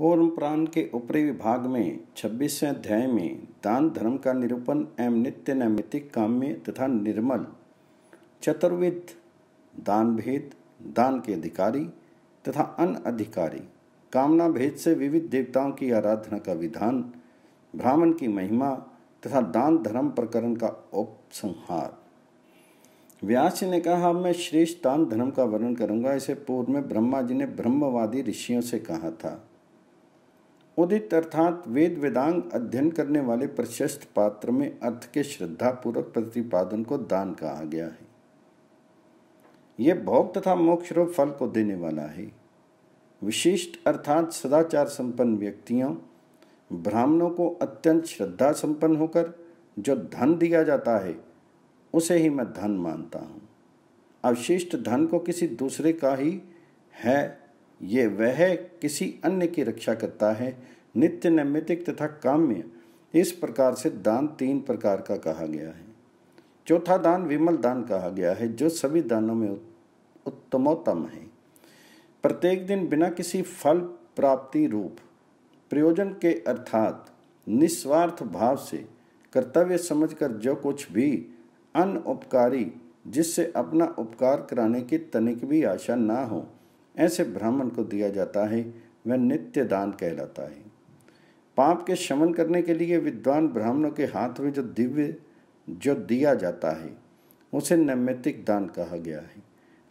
कूर्म पुराण के ऊपरी विभाग में 26वें अध्याय में दान धर्म का निरूपण एवं नित्य नैमित्तिक काम्य तथा निर्मल चतुर्विध दान भेद, दान के अधिकारी तथा अनअधिकारी, कामना भेद से विविध देवताओं की आराधना का विधान, ब्राह्मण की महिमा तथा दान धर्म प्रकरण का उपसंहार। व्यास जी ने कहा, अब मैं श्रेष्ठ दान धर्म का वर्णन करूंगा। इसे पूर्व में ब्रह्मा जी ने ब्रह्मवादी ऋषियों से कहा था। उदित अर्थात वेद वेदांग अध्ययन करने वाले प्रशस्त पात्र में अर्थ के श्रद्धा पूर्वक प्रतिपादन को दान कहा गया है। यह भोग तथा मोक्ष रूप फल को देने वाला है। विशिष्ट अर्थात सदाचार संपन्न व्यक्तियों ब्राह्मणों को अत्यंत श्रद्धा संपन्न होकर जो धन दिया जाता है उसे ही मैं धन मानता हूँ। अवशिष्ट धन को किसी दूसरे का ही है, ये वह किसी अन्य की रक्षा करता है। नित्य नैमित्तिक तथा काम्य, इस प्रकार से दान 3 प्रकार का कहा गया है। चौथा दान विमल दान कहा गया है, जो सभी दानों में उत्तमोत्तम है। प्रत्येक दिन बिना किसी फल प्राप्ति रूप प्रयोजन के अर्थात निस्वार्थ भाव से कर्तव्य समझकर जो कुछ भी अनउपकारी, जिससे अपना उपकार कराने की तनिक भी आशा ना हो, ऐसे ब्राह्मण को दिया जाता है, वह नित्य दान कहलाता है। पाप के शमन करने के लिए विद्वान ब्राह्मणों के हाथ में जो दिया जाता है उसे नैमित्तिक दान कहा गया है।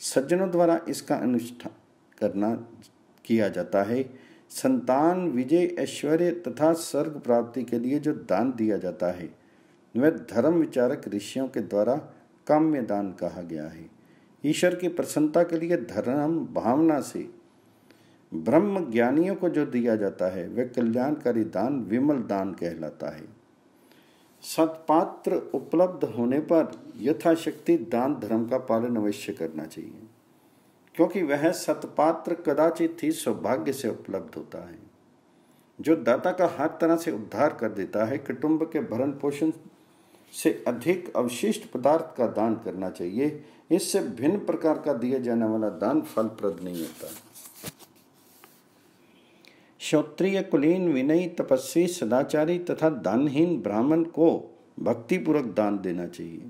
सज्जनों द्वारा इसका अनुष्ठान किया जाता है। संतान, विजय, ऐश्वर्य तथा स्वर्ग प्राप्ति के लिए जो दान दिया जाता है वह धर्म विचारक ऋषियों के द्वारा काम्य दान कहा गया है। ईश्वर की प्रसन्नता के लिए धर्म भावना से ब्रह्म ज्ञानियों को जो दिया जाता है वह कल्याणकारी दान विमल दान कहलाता है। सत्पात्र उपलब्ध होने पर यथाशक्ति दान धर्म का पालन अवश्य करना चाहिए, क्योंकि वह सत्पात्र कदाचित ही सौभाग्य से उपलब्ध होता है, जो दाता का हर तरह से उद्धार कर देता है। कुटुंब के भरण पोषण से अधिक अवशिष्ट पदार्थ का दान करना चाहिए। इससे भिन्न प्रकार का दिया जाने वाला दान फलप्रद नहीं होता। क्षत्रिय, कुलीन, विनयी, तपस्वी, सदाचारी तथा दानहीन ब्राह्मण को भक्तिपूर्वक दान देना चाहिए।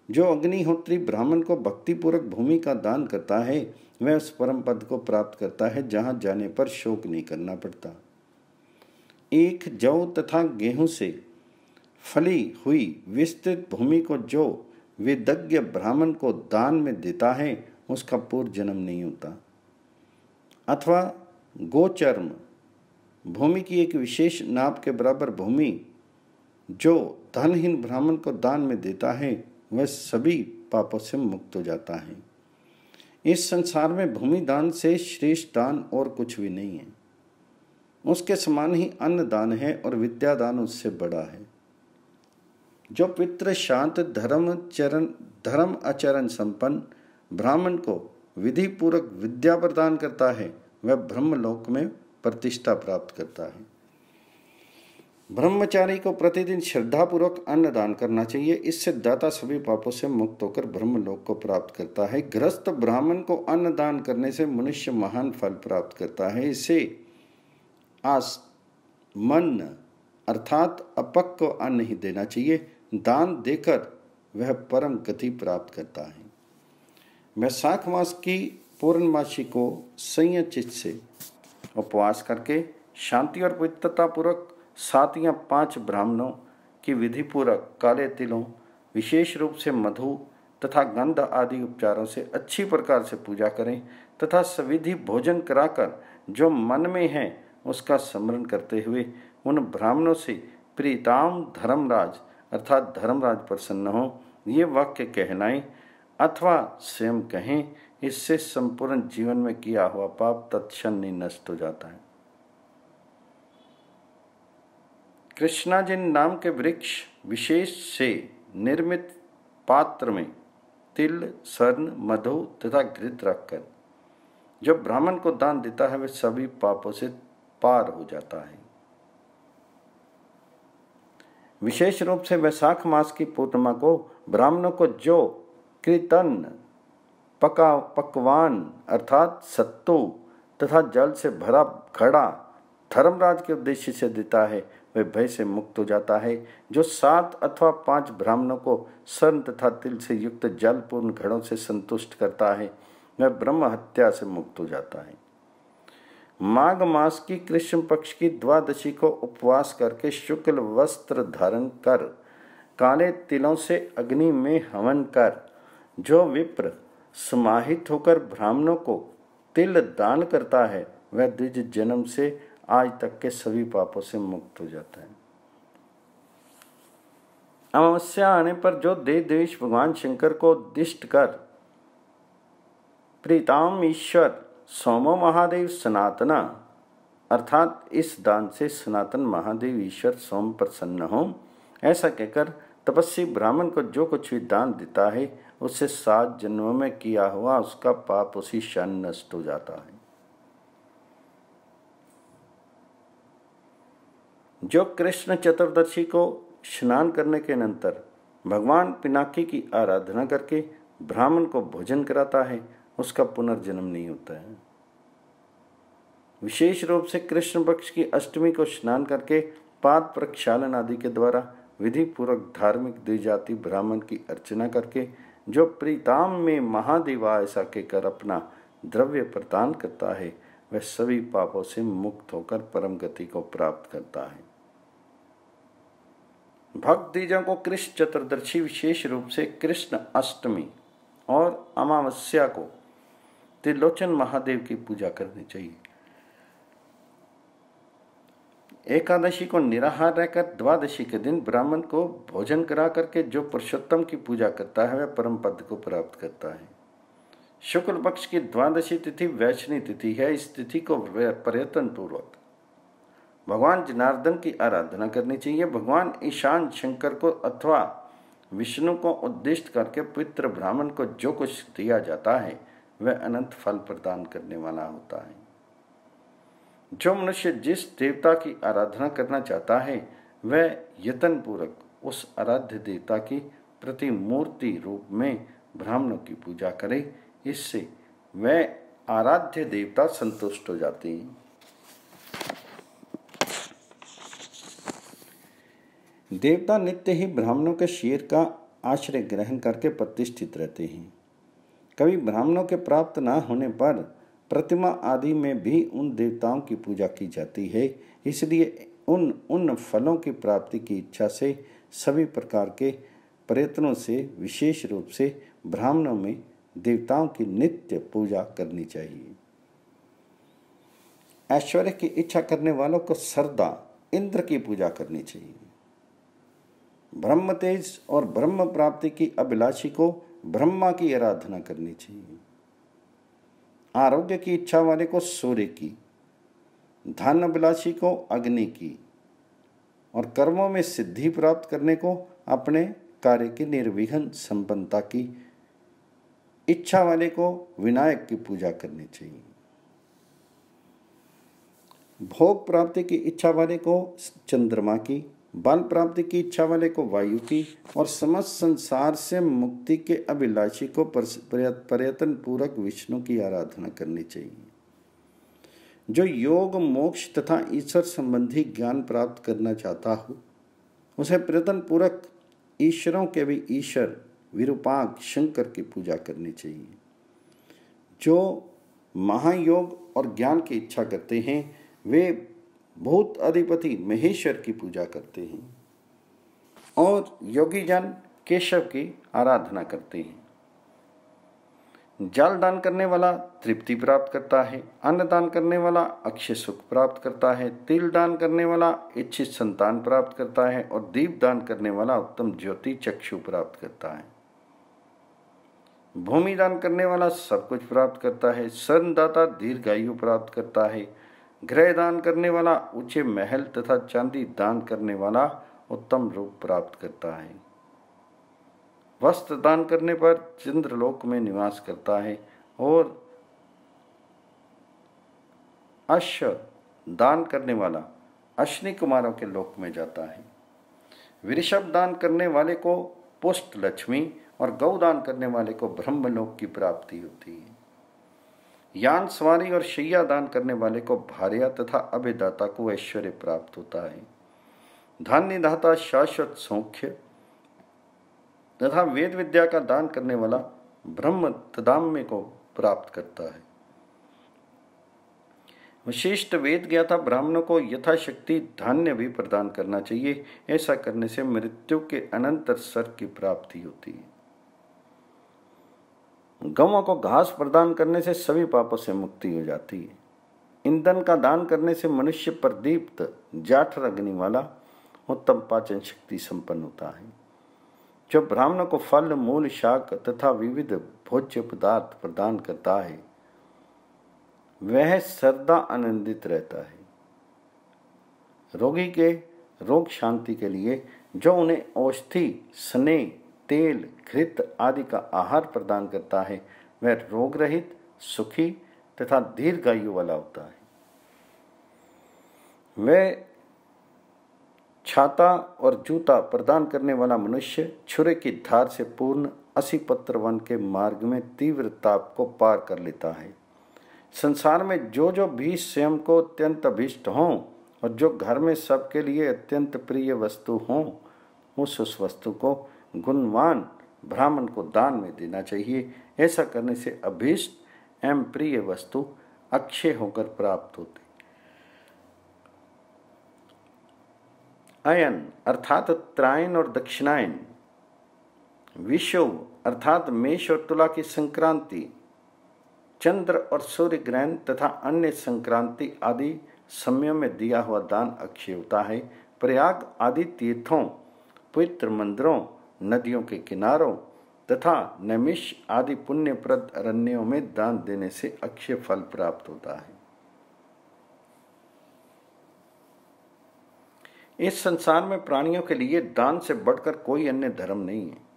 जो अग्निहोत्री ब्राह्मण को भक्तिपूर्वक भूमि का दान करता है वह उस परम पद को प्राप्त करता है जहां जाने पर शोक नहीं करना पड़ता। एक जौ तथा गेहूं से फली हुई विस्तृत भूमि को जो वेदज्ञ ब्राह्मण को दान में देता है उसका पूर्व जन्म नहीं होता। अथवा गोचर्म, भूमि की एक विशेष नाप के बराबर भूमि जो धनहीन ब्राह्मण को दान में देता है वह सभी पापों से मुक्त हो जाता है। इस संसार में भूमि दान से श्रेष्ठ दान और कुछ भी नहीं है। उसके समान ही अन्न दान है और विद्या दान उससे बड़ा है। जो पितृ शांत धर्म आचरण संपन्न ब्राह्मण को विधि पूर्वक विद्या प्रदान करता है वह ब्रह्मलोक में प्रतिष्ठा प्राप्त करता है। ब्रह्मचारी को प्रतिदिन श्रद्धा पूर्वक अन्न दान करना चाहिए। इससे दाता सभी पापों से मुक्त होकर ब्रह्मलोक को प्राप्त करता है। गृहस्थ ब्राह्मण को अन्न दान करने से मनुष्य महान फल प्राप्त करता है। इसे आसमन्न अर्थात अपक को अन्न ही देना चाहिए। दान देकर वह परम गति प्राप्त करता है। वैशाख मास की पूर्णमासी को संयत चित्त से उपवास करके शांति और पवित्रता पूर्वक 7 या 5 ब्राह्मणों की विधि पूर्वक काले तिलों, विशेष रूप से मधु तथा गंध आदि उपचारों से अच्छी प्रकार से पूजा करें तथा सविधि भोजन कराकर जो मन में है उसका स्मरण करते हुए उन ब्राह्मणों से प्रीताम धर्मराज अर्थात धर्मराज प्रसन्न हो ये वाक्य कहलाएं अथवा स्वयं कहें। इससे संपूर्ण जीवन में किया हुआ पाप तत्क्षण ही नष्ट हो जाता है। कृष्णाजिन नाम के वृक्ष विशेष से निर्मित पात्र में तिल, स्वर्ण, मधु तथा घृत रखकर जो ब्राह्मण को दान देता है वह सभी पापों से पार हो जाता है। विशेष रूप से वैशाख मास की पूर्णिमा को ब्राह्मणों को जो कीर्तन पकवान अर्थात सत्तू तथा जल से भरा घड़ा धर्मराज के उद्देश्य से देता है वह भय से मुक्त हो जाता है। जो 7 अथवा 5 ब्राह्मणों को स्वर्ण तथा तिल से युक्त जलपूर्ण घड़ों से संतुष्ट करता है वह ब्रह्म हत्या से मुक्त हो जाता है। माघ मास की कृष्ण पक्ष की द्वादशी को उपवास करके शुक्ल वस्त्र धारण कर काले तिलों से अग्नि में हवन कर जो विप्र समाहित होकर ब्राह्मणों को तिल दान करता है वह द्विज जन्म से आज तक के सभी पापों से मुक्त हो जाता है। अमावस्या आने पर जो देव देवेश भगवान शंकर को उद्दिष्ट कर प्रीताम ईश्वर सोमो महादेव सनातना अर्थात इस दान से सनातन महादेव ईश्वर सोम प्रसन्न हो, ऐसा कहकर तपस्वी ब्राह्मण को जो कुछ भी दान देता है उससे 7 जन्मों में किया हुआ उसका पाप उसी क्षण नष्ट हो जाता है। जो कृष्ण चतुर्दशी को स्नान करने के अनंतर भगवान पिनाकी की आराधना करके ब्राह्मण को भोजन कराता है उसका पुनर्जन्म नहीं होता है। विशेष रूप से कृष्ण पक्ष की अष्टमी को स्नान करके पाद प्रक्षालन आदि के द्वारा विधि पूर्वक धार्मिक द्विजाति ब्राह्मण की अर्चना करके जो प्रीताम में महादेवा ऐसा कहकर अपना द्रव्य प्रदान करता है वह सभी पापों से मुक्त होकर परम गति को प्राप्त करता है। भक्त द्विजों को कृष्ण चतुर्दशी विशेष रूप से कृष्ण अष्टमी और अमावस्या को त्रिलोचन महादेव की पूजा करनी चाहिए। एकादशी को निराहार रहकर द्वादशी के दिन ब्राह्मण को भोजन करा करके जो पुरुषोत्तम की पूजा करता है वह परम पद को प्राप्त करता है। शुक्ल पक्ष की द्वादशी तिथि वैष्णवी तिथि है। इस तिथि को प्रयत्न पूर्वक भगवान जनार्दन की आराधना करनी चाहिए। भगवान ईशान शंकर को अथवा विष्णु को उद्दिष्ट करके पवित्र ब्राह्मण को जो कुछ दिया जाता है वह अनंत फल प्रदान करने वाला होता है। जो मनुष्य जिस देवता की आराधना करना चाहता है वह यत्न पूर्वक उस आराध्य देवता की प्रतिमूर्ति रूप में ब्राह्मणों की पूजा करे। इससे वह आराध्य देवता संतुष्ट हो जाते हैं। देवता नित्य ही ब्राह्मणों के शीर का आश्रय ग्रहण करके प्रतिष्ठित रहते हैं। कभी ब्राह्मणों के प्राप्त न होने पर प्रतिमा आदि में भी उन देवताओं की पूजा की जाती है। इसलिए उन फलों की प्राप्ति की इच्छा से सभी प्रकार के प्रयत्नों से विशेष रूप से ब्राह्मणों में देवताओं की नित्य पूजा करनी चाहिए। ऐश्वर्य की इच्छा करने वालों को श्रद्धा इंद्र की पूजा करनी चाहिए। ब्रह्म तेज और ब्रह्म प्राप्ति की अभिलाषी को ब्रह्मा की आराधना करनी चाहिए। आरोग्य की इच्छा वाले को सूर्य की, धन अभिलाषी को अग्नि की और कर्मों में सिद्धि प्राप्त करने को अपने कार्य की निर्विघ्न संपन्नता की इच्छा वाले को विनायक की पूजा करनी चाहिए। भोग प्राप्ति की इच्छा वाले को चंद्रमा की, बल प्राप्ति की इच्छा वाले को वायु की और समस्त संसार से मुक्ति के अभिलाषी को प्रयत्न पूर्वक विष्णु की आराधना करनी चाहिए। जो योग मोक्ष तथा ईश्वर संबंधी ज्ञान प्राप्त करना चाहता हो उसे प्रयत्न पूर्वक ईश्वरों के भी ईश्वर विरूपांक शंकर की पूजा करनी चाहिए। जो महायोग और ज्ञान की इच्छा करते हैं वे भूत अधिपति महेश्वर की पूजा करते हैं और योगी जन केशव की आराधना करते हैं। जल दान करने वाला तृप्ति प्राप्त करता है, अन्न दान करने वाला अक्षय सुख प्राप्त करता है, तिल दान करने वाला इच्छित संतान प्राप्त करता है और दीप दान करने वाला उत्तम ज्योति चक्षु प्राप्त करता है। भूमि दान करने वाला सब कुछ प्राप्त करता है, स्वर्ण दीर्घायु प्राप्त करता है, गृह दान करने वाला ऊंचे महल तथा चांदी दान करने वाला उत्तम रूप प्राप्त करता है, वस्त्र दान करने पर चंद्रलोक में निवास करता है और अश्व दान करने वाला अश्विनी कुमारों के लोक में जाता है। वृषभ दान करने वाले को पुष्ट लक्ष्मी और गौ दान करने वाले को ब्रह्मलोक की प्राप्ति होती है। यान सवारी और शैया दान करने वाले को भार्या तथा अभिदाता को ऐश्वर्य प्राप्त होता है। धान्य दाता शाश्वत सौख्य तथा वेद विद्या का दान करने वाला ब्रह्म तदाम्य को प्राप्त करता है। विशिष्ट वेद ज्ञाता ब्राह्मणों को यथाशक्ति धान्य भी प्रदान करना चाहिए। ऐसा करने से मृत्यु के अनंतर स्वर्ग की प्राप्ति होती है। गौओं को घास प्रदान करने से सभी पापों से मुक्ति हो जाती है। ईंधन का दान करने से मनुष्य प्रदीप्त जाठर अग्नि वाला उत्तम पाचन शक्ति संपन्न होता है। जो ब्राह्मणों को फल, मूल, शाक तथा विविध भोज्य पदार्थ प्रदान करता है वह सदा आनंदित रहता है। रोगी के रोग शांति के लिए जो उन्हें औषधि, स्नेह, तेल, घृत आदि का आहार प्रदान करता है वह रोग रहित, सुखी तथा दीर्घायु वाला होता है। वह छाता और जूता प्रदान करने वाला मनुष्य छुरे की धार से पूर्ण 80 पत्र वन के मार्ग में तीव्र ताप को पार कर लेता है। संसार में जो भी स्वयं को अत्यंत अभिष्ट हों और जो घर में सबके लिए अत्यंत प्रिय वस्तु हों उस वस्तु को गुणवान ब्राह्मण को दान में देना चाहिए। ऐसा करने से अभीष्ट एवं प्रिय वस्तु अक्षय होकर प्राप्त होती। अयन अर्थात उत्तरायण और दक्षिणायन, विषुव अर्थात मेष और तुला की संक्रांति, चंद्र और सूर्य ग्रहण तथा अन्य संक्रांति आदि समयों में दिया हुआ दान अक्षय होता है। प्रयाग आदि तीर्थों, पवित्र मंदिरों, नदियों के किनारों तथा नैमिष आदि पुण्यप्रद अरण्यों में दान देने से अक्षय फल प्राप्त होता है। इस संसार में प्राणियों के लिए दान से बढ़कर कोई अन्य धर्म नहीं है।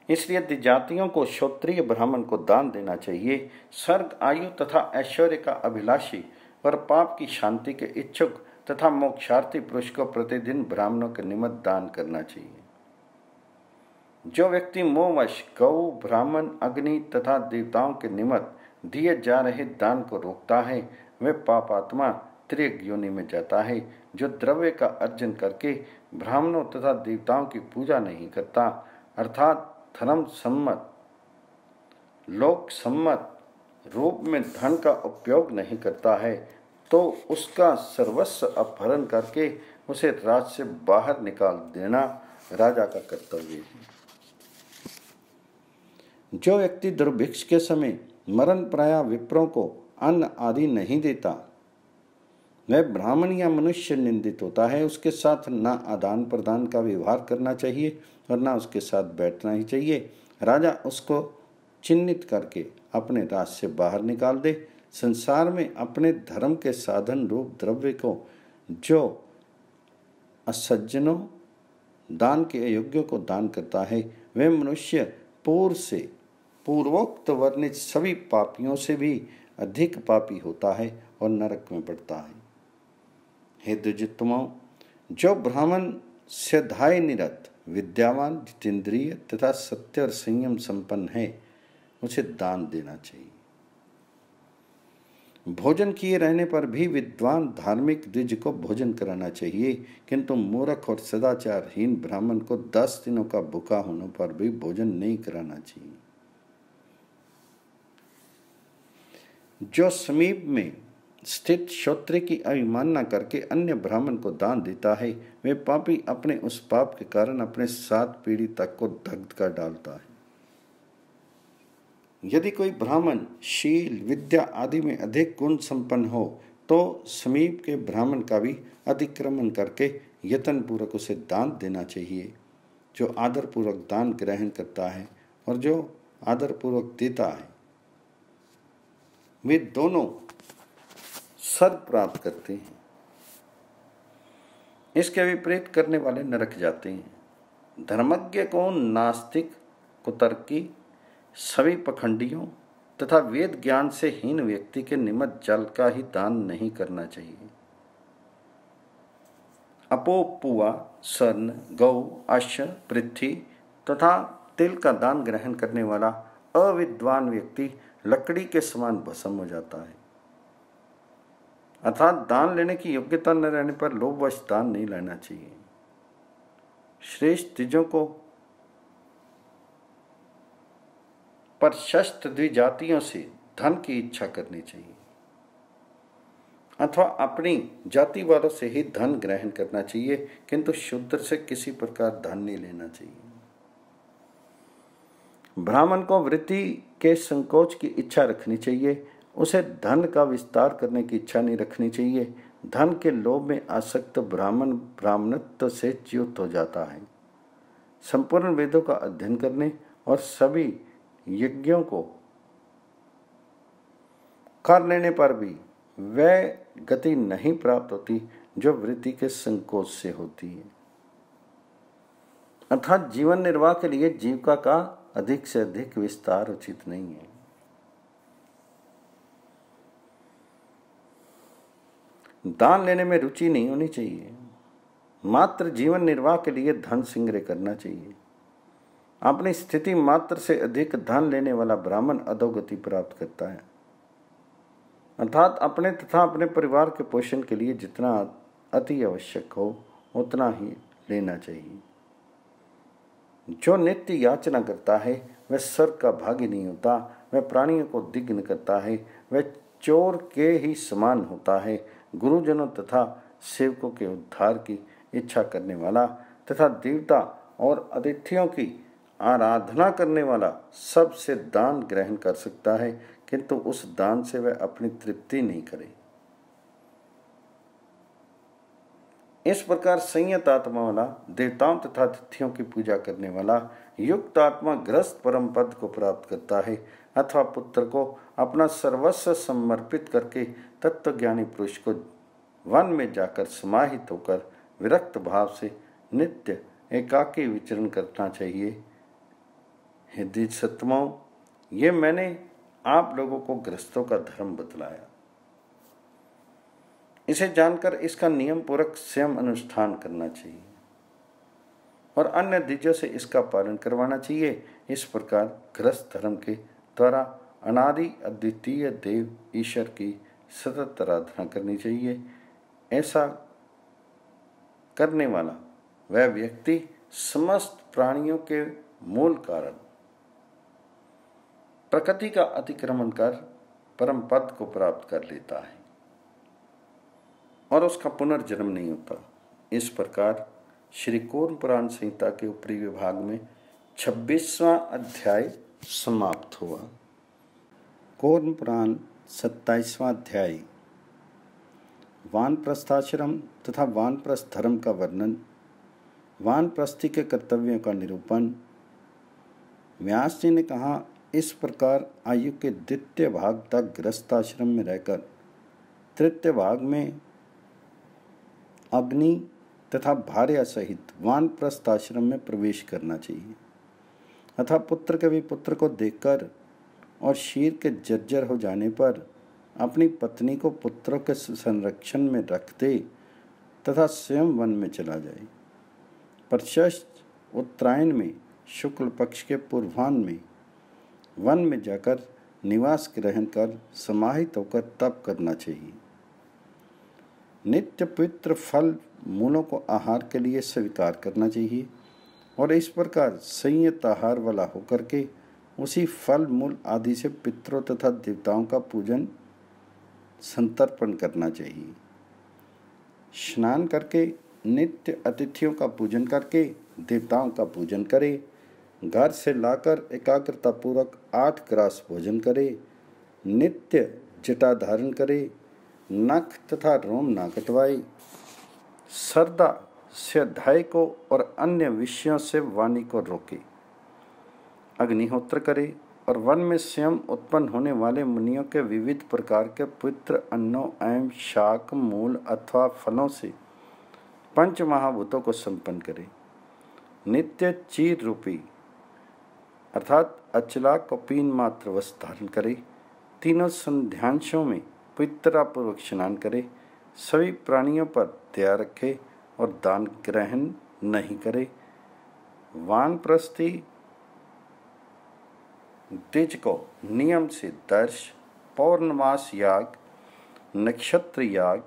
इसलिए द्विजातियों को क्षत्रिय ब्राह्मण को दान देना चाहिए। स्वर्ग, आयु तथा ऐश्वर्य का अभिलाषी और पाप की शांति के इच्छुक तथा मोक्षार्थी पुरुष को प्रतिदिन ब्राह्मणों के निमित्त दान करना चाहिए। जो व्यक्ति मोहवश गौ, ब्राह्मण, अग्नि तथा देवताओं के निमित्त दिए जा रहे दान को रोकता है वह पापात्मा त्रिक योनि में जाता है। जो द्रव्य का अर्जन करके ब्राह्मणों तथा देवताओं की पूजा नहीं करता अर्थात धर्म सम्मत, लोक सम्मत रूप में धन का उपयोग नहीं करता है तो उसका सर्वस्व अपहरण करके उसे राज से बाहर निकाल देना राजा का कर्तव्य है। जो व्यक्ति दुर्भिक्ष के समय मरण प्राय विप्रों को अन्न आदि नहीं देता वह ब्राह्मण या मनुष्य निंदित होता है। उसके साथ न आदान प्रदान का व्यवहार करना चाहिए और न उसके साथ बैठना ही चाहिए। राजा उसको चिन्हित करके अपने राज से बाहर निकाल दे। संसार में अपने धर्म के साधन रूप द्रव्य को जो असज्जनों, दान के अयोग्यों को दान करता है वह मनुष्य पूर्वोक्त वर्णित सभी पापियों से भी अधिक पापी होता है और नरक में पड़ता है। हे द्विजोत्तमों, जो ब्राह्मण श्रद्धाय निरत, विद्यावान, जितेंद्रिय तथा सत्य और संयम संपन्न है उसे दान देना चाहिए। भोजन किए रहने पर भी विद्वान धार्मिक द्विज को भोजन कराना चाहिए, किंतु मूर्ख और सदाचारहीन ब्राह्मण को 10 दिनों का भूखा होने पर भी भोजन नहीं कराना चाहिए। जो समीप में स्थित क्षत्रिय की अवमानना करके अन्य ब्राह्मण को दान देता है वे पापी अपने उस पाप के कारण अपने 7 पीढ़ी तक को दग्ध कर डालता है। यदि कोई ब्राह्मण शील, विद्या आदि में अधिक गुण संपन्न हो तो समीप के ब्राह्मण का भी अतिक्रमण करके यत्न पूर्वक उसे दान देना चाहिए। जो आदर पूर्वक दान ग्रहण करता है और जो आदर पूर्वक देता है वे दोनों स्वर्ग प्राप्त करते हैं। इसके विपरीत करने वाले नरक जाते हैं। धर्मज्ञ को नास्तिक, कुतर्की, सभी पखंडियों तथा वेद ज्ञान से हीन व्यक्ति के निमित्त जल का ही दान नहीं करना चाहिए। अपोपुआ, स्वर्ण, गौ, अश्व, पृथ्वी तथा तिल का दान ग्रहण करने वाला अविद्वान व्यक्ति लकड़ी के समान भस्म हो जाता है। अर्थात दान लेने की योग्यता न रहने पर लोभवश दान नहीं लेना चाहिए। श्रेष्ठ चीजों को पर शस्त्र द्विजातियों से धन की इच्छा करनी चाहिए अथवा अपनी जाति वालों से ही धन ग्रहण करना चाहिए, किंतु शूद्र से किसी प्रकार धन नहीं लेना चाहिए। ब्राह्मण को वृत्ति के संकोच की इच्छा रखनी चाहिए, उसे धन का विस्तार करने की इच्छा नहीं रखनी चाहिए। धन के लोभ में आसक्त ब्राह्मण ब्राह्मणत्व से च्युत हो जाता है। संपूर्ण वेदों का अध्ययन करने और सभी यज्ञों को कर लेने पर भी वह गति नहीं प्राप्त होती जो वृत्ति के संकोच से होती है। अर्थात जीवन निर्वाह के लिए जीविका का अधिक से अधिक विस्तार उचित नहीं है। दान लेने में रुचि नहीं होनी चाहिए। मात्र जीवन निर्वाह के लिए धन संग्रह करना चाहिए। अपनी स्थिति मात्र से अधिक धन लेने वाला ब्राह्मण अधोगति प्राप्त करता है। अर्थात अपने तथा अपने परिवार के पोषण के लिए जितना अति आवश्यक हो उतना ही लेना चाहिए। जो नित्य याचना करता है वह स्वर्ग का भागी नहीं होता, वह प्राणियों को दिग्न करता है, वह चोर के ही समान होता है। गुरुजनों तथा सेवकों के उद्धार की इच्छा करने वाला तथा देवता और अतिथियों की आराधना करने वाला सबसे दान ग्रहण कर सकता है, किंतु उस दान से वह अपनी तृप्ति नहीं करे। इस प्रकार संयत आत्मा वाला, देवताओं तथा अतिथियों की पूजा करने वाला युक्त आत्मा गृहस्थ परम पद को प्राप्त करता है अथवा पुत्र को अपना सर्वस्व समर्पित करके तत्वज्ञानी पुरुष को वन में जाकर समाहित होकर विरक्त भाव से नित्य एकाकी विचरण करना चाहिए। हे द्विज सत्तमों, ये मैंने आप लोगों को गृहस्थों का धर्म बतलाया। इसे जानकर इसका नियम पूर्वक स्वयं अनुष्ठान करना चाहिए और अन्य द्विजों से इसका पालन करवाना चाहिए। इस प्रकार गृहस्थ धर्म के द्वारा अनादि अद्वितीय देव ईश्वर की सतत आराधना करनी चाहिए। ऐसा करने वाला वह व्यक्ति समस्त प्राणियों के मूल कारण प्रकृति का अतिक्रमण कर परम पद को प्राप्त कर लेता है और उसका पुनर्जन्म नहीं होता। इस प्रकार श्री कूर्म पुराण संहिता के ऊपरी विभाग में 26वां अध्याय समाप्त हुआ। कूर्म पुराण 27वां अध्याय वानप्रस्थाश्रम तथा वानप्रस्थ धर्म का वर्णन, वानप्रस्थी के कर्तव्यों का निरूपण। व्यास जी ने कहा, इस प्रकार आयु के द्वितीय भाग तक गृहस्थाश्रम में रहकर तृतीय भाग में अग्नि तथा भार्या सहित वानप्रस्थ आश्रम में प्रवेश करना चाहिए। अतः पुत्र के भी पुत्र को देखकर और शीर के जर्जर हो जाने पर अपनी पत्नी को पुत्रों के संरक्षण में रख दे तथा स्वयं वन में चला जाए। प्रशस्त उत्तरायण में शुक्ल पक्ष के पूर्वाह्न में वन में जाकर निवास ग्रहण कर समाहित होकर तप करना चाहिए। नित्य पवित्र फल मूलों को आहार के लिए स्वीकार करना चाहिए और इस प्रकार संयत आहार वाला होकर के उसी फल मूल आदि से पितरों तथा देवताओं का पूजन संतर्पण करना चाहिए। स्नान करके नित्य अतिथियों का पूजन करके देवताओं का पूजन करे। घर से लाकर एकाग्रता पूर्वक 8 ग्रास भोजन करे। नित्य जटा धारण करे। नख तथा रोम ना कटवाए। श्रद्धा से अध्याय को और अन्य विषयों से वाणी को रोके। अग्निहोत्र करे और वन में स्वयं उत्पन्न होने वाले मुनियों के विविध प्रकार के पवित्र अन्नों एवं शाक मूल अथवा फलों से पंच महाभूतों को संपन्न करे। नित्य चीर रूपी अर्थात अचला कौपीन मात्र वस्त्र धारण करे। तीनों संध्यांशों में पवित्रतापूर्वक स्नान करे। सभी प्राणियों पर दया रखे और दान ग्रहण नहीं करे। वानप्रस्थी द्विज को नियम से दर्श, पौर्णमास याग, नक्षत्र याग,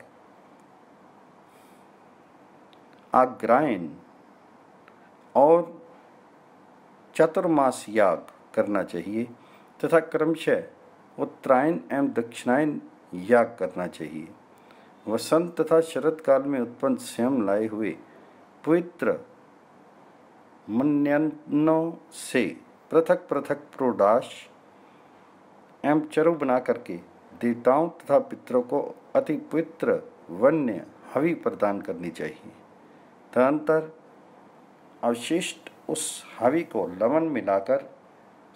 आग्रायन और चतुर्मास याग करना चाहिए तथा क्रमशः उत्तरायण एवं दक्षिणायन याग करना चाहिए। वसंत तथा शरद काल में उत्पन्न स्वयं लाए हुए पवित्र मन्यनों से पृथक पृथक प्रोडाश एवं चरु बना करके देवताओं तथा पितरों को अति पवित्र वन्य हवि प्रदान करनी चाहिए। तदनंतर अवशिष्ट उस हवि को लवण मिलाकर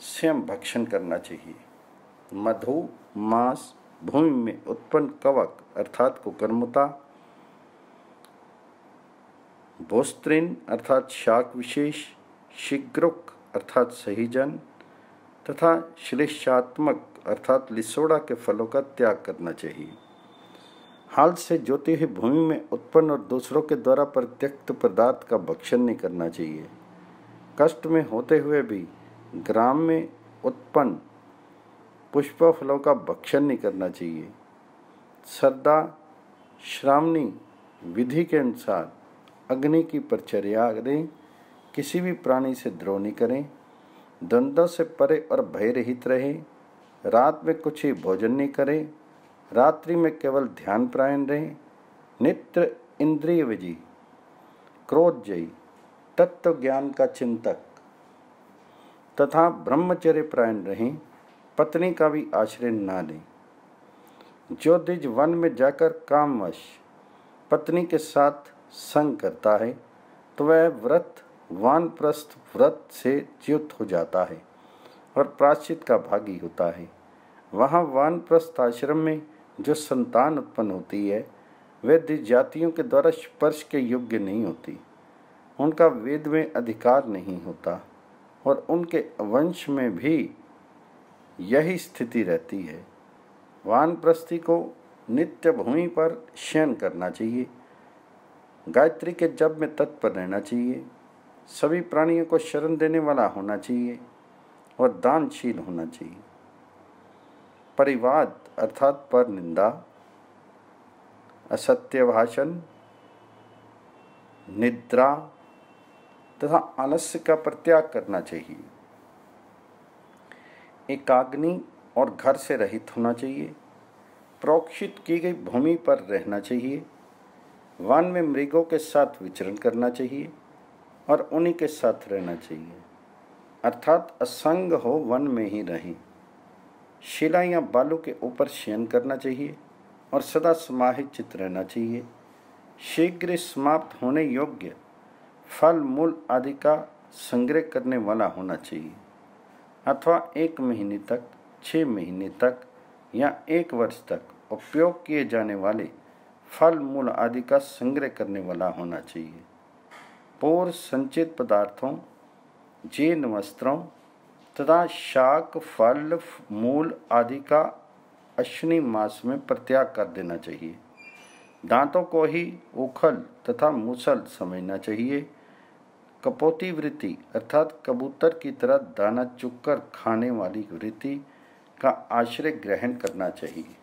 स्वयं भक्षण करना चाहिए। मधु, मांस, भूमि में उत्पन्न कवक अर्थात कुकर्मुता, भोस्त्रिन अर्थात शाक विशेष, शीघ्रुक अर्थात सहीजन तथा श्लेषात्मक अर्थात लिसोड़ा के फलों का त्याग करना चाहिए। हाल से जोती हुई भूमि में उत्पन्न और दूसरों के द्वारा परित्यक्त पदार्थ का भक्षण नहीं करना चाहिए। कष्ट में होते हुए भी ग्राम में उत्पन्न पुष्प फलों का भक्षण नहीं करना चाहिए। श्रद्धा श्रावणी विधि के अनुसार अग्नि की परिचर्या करें, किसी भी प्राणी से द्रोह नहीं करें, द्वंद्वों से परे और भय रहित रहें, रात में कुछ ही भोजन नहीं करें, रात्रि में केवल ध्यान प्रायण रहें, नित्य इंद्रिय विजयी, क्रोधजयी, तत्व ज्ञान का चिंतक तथा ब्रह्मचर्य प्रायण रहें, पत्नी का भी आश्रय ना लें। जो द्विज वन में जाकर कामवश पत्नी के साथ संग करता है तो वह व्रत वानप्रस्थ व्रत से च्युत हो जाता है और प्रायश्चित का भागी होता है। वहाँ वानप्रस्थ आश्रम में जो संतान उत्पन्न होती है वे द्विज जातियों के द्वारा स्पर्श के योग्य नहीं होती, उनका वेद में अधिकार नहीं होता और उनके वंश में भी यही स्थिति रहती है। वानप्रस्थी को नित्य भूमि पर शयन करना चाहिए, गायत्री के जप में तत्पर रहना चाहिए, सभी प्राणियों को शरण देने वाला होना चाहिए और दानशील होना चाहिए। परिवाद अर्थात पर निंदा, असत्य भाषण, निद्रा तथा आलस्य का परित्याग करना चाहिए। एकाग्नि और घर से रहित होना चाहिए, प्रोक्षित की गई भूमि पर रहना चाहिए, वन में मृगों के साथ विचरण करना चाहिए और उन्हीं के साथ रहना चाहिए, अर्थात असंग हो वन में ही रहें। शिला या बालू के ऊपर शयन करना चाहिए और सदा समाहित चित्त रहना चाहिए। शीघ्र समाप्त होने योग्य फल मूल आदि का संग्रह करने वाला होना चाहिए, अथवा 1 महीने तक, 6 महीने तक या 1 वर्ष तक उपयोग किए जाने वाले फल मूल आदि का संग्रह करने वाला होना चाहिए। पूर्व संचित पदार्थों, जीर्ण वस्त्रों तथा शाक फल मूल आदि का अश्विनी मास में परित्याग कर देना चाहिए। दांतों को ही उखल तथा मूसल समझना चाहिए। कपोती वृत्ति अर्थात कबूतर की तरह दाना चुगकर खाने वाली वृत्ति का आश्रय ग्रहण करना चाहिए।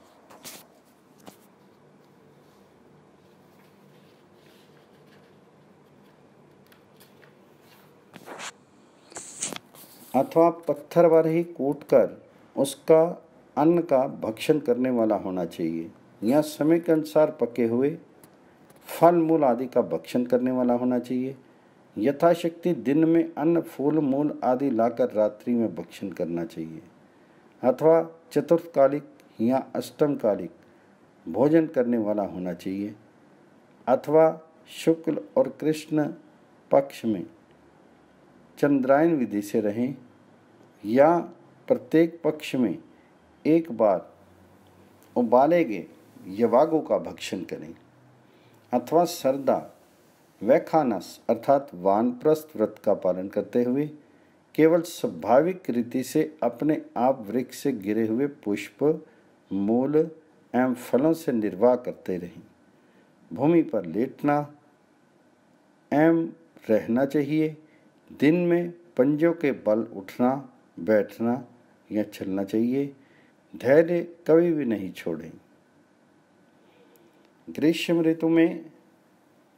अथवा पत्थर पर ही कूटकर उसका अन्न का भक्षण करने वाला होना चाहिए या समय के अनुसार पके हुए फल मूल आदि का भक्षण करने वाला होना चाहिए। यथाशक्ति दिन में अन्न फूल मूल आदि लाकर रात्रि में भक्षण करना चाहिए, अथवा चतुर्थकालिक या अष्टमकालिक भोजन करने वाला होना चाहिए, अथवा शुक्ल और कृष्ण पक्ष में चंद्रायन विधि से रहें या प्रत्येक पक्ष में एक बार उबाले गए यवागों का भक्षण करें, अथवा सरदा वैखानस अर्थात वानप्रस्थ व्रत का पालन करते हुए केवल स्वाभाविक रीति से अपने आप वृक्ष से गिरे हुए पुष्प मूल एवं फलों से निर्वाह करते रहें। भूमि पर लेटना एवं रहना चाहिए। दिन में पंजों के बल उठना बैठना या चलना चाहिए। धैर्य कभी भी नहीं छोड़ें। ग्रीष्म ऋतु में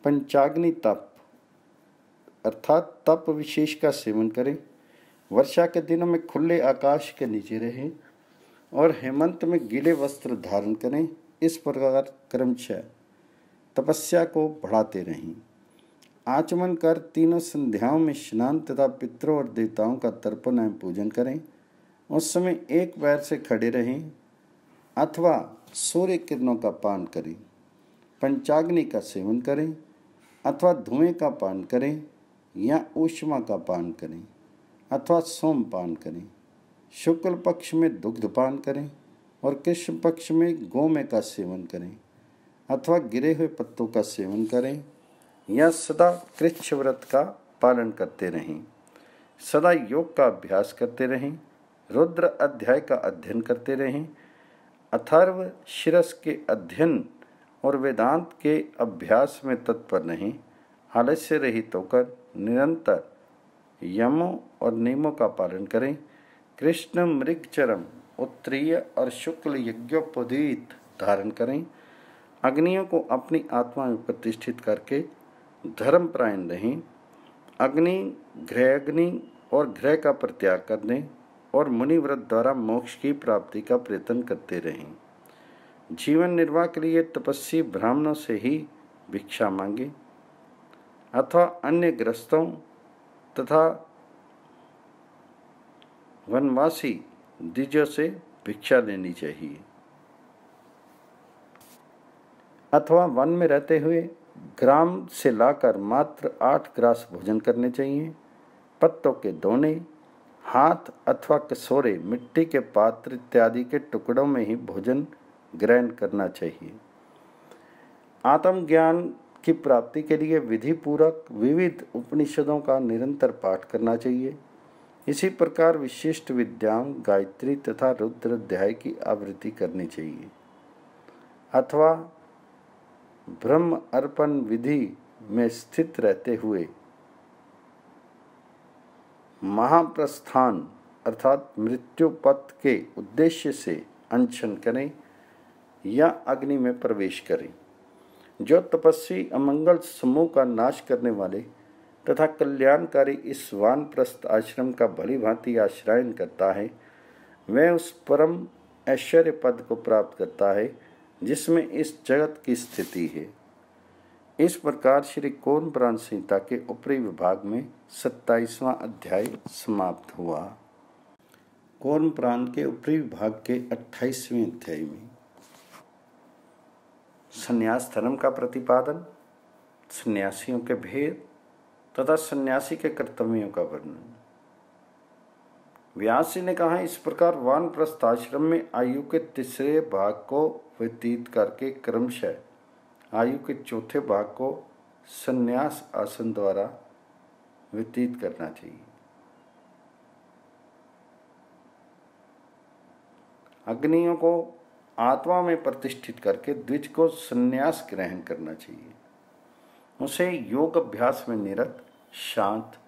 पंचाग्नि तप अर्थात तप विशेष का सेवन करें। वर्षा के दिनों में खुले आकाश के नीचे रहें और हेमंत में गीले वस्त्र धारण करें। इस प्रकार क्रमशः तपस्या को बढ़ाते रहें। आचमन कर तीनों संध्याओं में स्नान तथा पितरों और देवताओं का तर्पण एवं पूजन करें। उस समय एक पैर से खड़े रहें अथवा सूर्य किरणों का पान करें। पंचाग्नि का सेवन करें अथवा धुएं का पान करें या ऊष्मा का पान करें अथवा सोम पान करें। शुक्ल पक्ष में दुग्ध पान करें और कृष्ण पक्ष में गोमय का सेवन करें अथवा गिरे हुए पत्तों का सेवन करें या सदा कृच्छ व्रत का पालन करते रहें। सदा योग का अभ्यास करते रहें। रुद्र अध्याय का अध्ययन करते रहें। अथर्व शीर्ष के अध्ययन और वेदांत के अभ्यास में तत्पर रहें। आलस्य रहित होकर निरंतर यमों और नियमों का पालन करें। कृष्ण मृगचरम उत्तरीय और शुक्ल यज्ञोपवीत धारण करें। अग्नियों को अपनी आत्मा में प्रतिष्ठित करके धर्मपरायण रहें। अग्नि घृताग्नि और घृ का परित्याग कर दें और मुनिव्रत द्वारा मोक्ष की प्राप्ति का प्रयत्न करते रहें। जीवन निर्वाह के लिए तपस्वी ब्राह्मणों से ही भिक्षा मांगे अथवा अन्य ग्रस्तों तथा वनवासी द्विजों से भिक्षा लेनी चाहिए अथवा वन में रहते हुए ग्राम से लाकर मात्र 8 ग्रास भोजन करने चाहिए। पत्तों के दोने, हाथ अथवा कसोरे, मिट्टी के पात्र इत्यादि के टुकड़ों में ही भोजन ग्रहण करना चाहिए। आत्मज्ञान की प्राप्ति के लिए विधि पूर्वक विविध उपनिषदों का निरंतर पाठ करना चाहिए। इसी प्रकार विशिष्ट विद्याओं गायत्री तथा रुद्र अध्याय की आवृत्ति करनी चाहिए अथवा ब्रह्म अर्पण विधि में स्थित रहते हुए महाप्रस्थान अर्थात मृत्यु पथ के उद्देश्य से अनशन करें या अग्नि में प्रवेश करें। जो तपस्वी अमंगल समूह का नाश करने वाले तथा कल्याणकारी इस वानप्रस्थ आश्रम का भली भांति आश्रयन करता है, वह उस परम ऐश्वर्य पद को प्राप्त करता है जिसमें इस जगत की स्थिति है। इस प्रकार श्री कूर्म पुराण संहिता के ऊपरी विभाग में 27वां अध्याय समाप्त हुआ। कूर्म पुराण के ऊपरी विभाग के 28वें अध्याय में संन्यास धर्म का प्रतिपादन, सन्यासियों के भेद तथा सन्यासी के कर्तव्यों का वर्णन। व्यास जी ने कहा, इस प्रकार वानप्रस्थ आश्रम में आयु के तीसरे भाग को व्यतीत करके क्रमशः आयु के चौथे भाग को संन्यास आसन द्वारा व्यतीत करना चाहिए। अग्नियों को आत्मा में प्रतिष्ठित करके द्विज को संन्यास ग्रहण करना चाहिए। उसे योग अभ्यास में निरत, शांत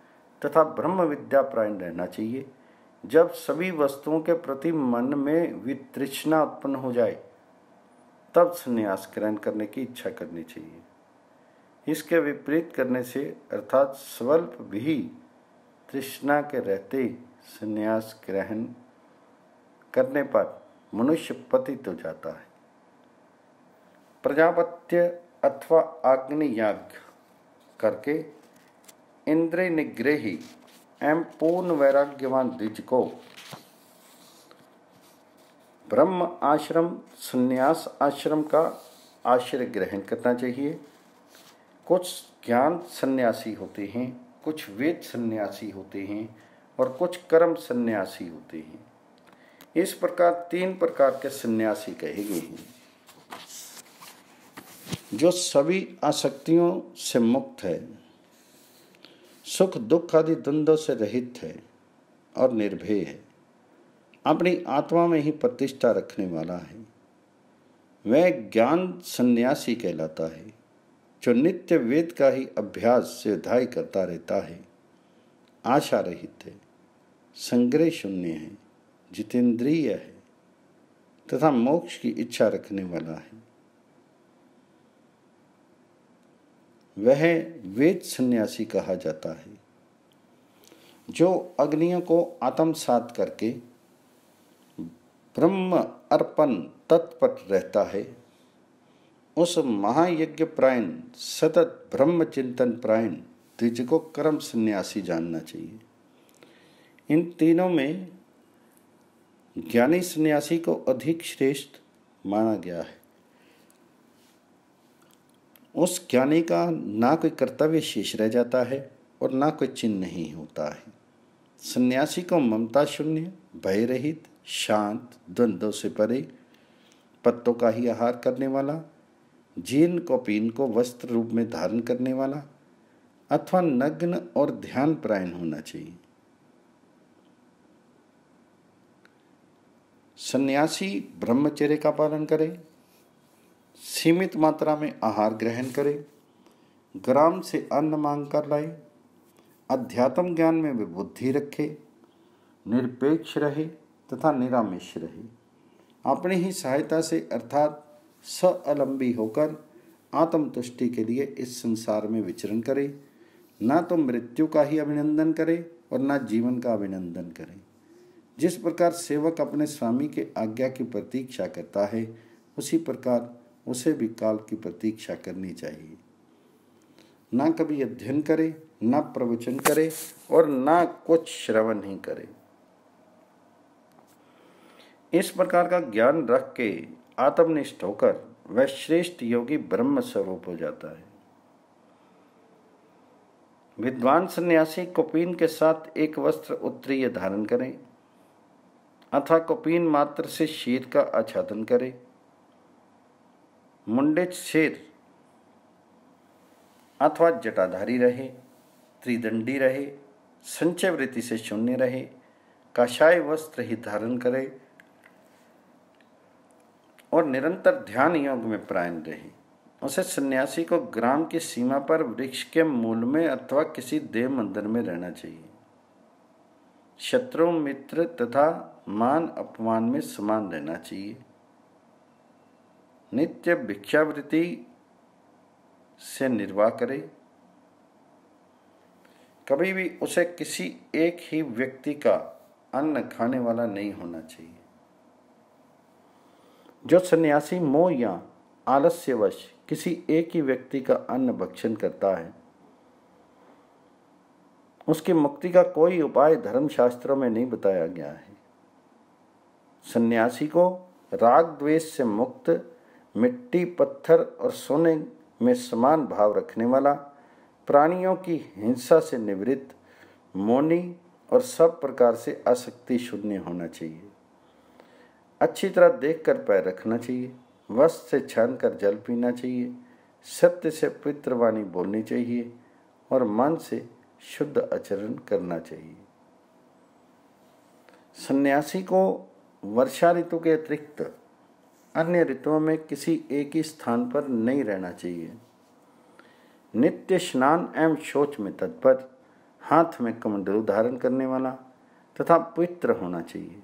तथा ब्रह्म विद्या प्रायण रहना चाहिए। जब सभी वस्तुओं के प्रति मन में वितृष्णा उत्पन्न हो जाए तब संन्यास ग्रहण करने की इच्छा करनी चाहिए। इसके विपरीत करने से अर्थात स्वल्प भी तृष्णा के रहते संन्यास ग्रहण करने पर मनुष्य पतित हो जाता है। प्रजापत्य अथवा अग्नि याग करके इंद्रिय निग्रही एवं पूर्ण वैराग्यवान द्विज को ब्रह्म आश्रम संन्यास आश्रम का आश्रय ग्रहण करना चाहिए। कुछ ज्ञान सन्यासी होते हैं, कुछ वेद सन्यासी होते हैं और कुछ कर्म सन्यासी होते हैं। इस प्रकार 3 प्रकार के सन्यासी कहे गए हैं। जो सभी आसक्तियों से मुक्त है, सुख दुख आदि द्वंद्वों से रहित है और निर्भय है, अपनी आत्मा में ही प्रतिष्ठा रखने वाला है, वह ज्ञान सन्यासी कहलाता है। जो नित्य वेद का ही अभ्यास स्वाध्याय करता रहता है, आशा रहित है, संग्रह शून्य है, जितेंद्रिय है तथा मोक्ष की इच्छा रखने वाला है। वह वेद सन्यासी कहा जाता है, जो अग्नियों को आत्मसात करके ब्रह्म अर्पण तत्पर रहता है। उस महायज्ञ प्रायण सतत ब्रह्म चिंतन प्रायण द्विज को कर्म सन्यासी जानना चाहिए। इन तीनों में ज्ञानी सन्यासी को अधिक श्रेष्ठ माना गया है। उस ज्ञानी का ना कोई कर्तव्य शेष रह जाता है और ना कोई चिन्ह नहीं होता है। सन्यासी को ममता शून्य, भय रहित, शांत, द्वंद्वों से परे, पत्तों का ही आहार करने वाला, जीर्ण कौपीन को वस्त्र रूप में धारण करने वाला अथवा नग्न और ध्यान परायण होना चाहिए। सन्यासी ब्रह्मचर्य का पालन करे, सीमित मात्रा में आहार ग्रहण करे, ग्राम से अन्न मांग कर लाए, अध्यात्म ज्ञान में वे बुद्धि रखे, निरपेक्ष रहे तथा निरामिष रहे। अपनी ही सहायता से अर्थात स्वावलंबी होकर आत्मतुष्टि के लिए इस संसार में विचरण करे, ना तो मृत्यु का ही अभिनंदन करे और ना जीवन का अभिनंदन करे। जिस प्रकार सेवक अपने स्वामी के आज्ञा की प्रतीक्षा करता है, उसी प्रकार उसे भी काल की प्रतीक्षा करनी चाहिए। ना कभी अध्ययन करे, ना प्रवचन करे और ना कुछ श्रवण ही करे। इस प्रकार का ज्ञान रख के आत्मनिष्ठ होकर वह श्रेष्ठ योगी ब्रह्म स्वरूप हो जाता है। विद्वान सन्यासी कौपीन के साथ एक वस्त्र उत्तरीय धारण करें अथवा कौपीन मात्र से शीर का आच्छादन करे, मुंडेच शेर अथवा जटाधारी रहे, त्रिदंडी रहे, संचय वृत्ति से शून्य रहे, काषाय वस्त्र ही धारण करे और निरंतर ध्यान योग में प्रायण रहे। उसे सन्यासी को ग्राम की सीमा पर वृक्ष के मूल में अथवा किसी देव मंदिर में रहना चाहिए। शत्रु मित्र तथा मान अपमान में समान रहना चाहिए। नित्य भिक्षावृत्ति से निर्वाह करे। कभी भी उसे किसी एक ही व्यक्ति का अन्न खाने वाला नहीं होना चाहिए। जो सन्यासी मोह या आलस्यवश किसी एक ही व्यक्ति का अन्न भक्षण करता है, उसकी मुक्ति का कोई उपाय धर्मशास्त्रों में नहीं बताया गया है। सन्यासी को राग द्वेष से मुक्त, मिट्टी, पत्थर और सोने में समान भाव रखने वाला, प्राणियों की हिंसा से निवृत्त, मौनी और सब प्रकार से आसक्ति शून्य होना चाहिए। अच्छी तरह देखकर पैर रखना चाहिए, वस्त्र से छान कर जल पीना चाहिए, सत्य से पवित्र वाणी बोलनी चाहिए और मन से शुद्ध आचरण करना चाहिए। सन्यासी को वर्षा ऋतु के अतिरिक्त अन्य ऋतुओं में किसी एक ही स्थान पर नहीं रहना चाहिए। नित्य स्नान एवं शौच में तत्पर, हाथ में कमंडलू धारण करने वाला तथा पवित्र होना चाहिए।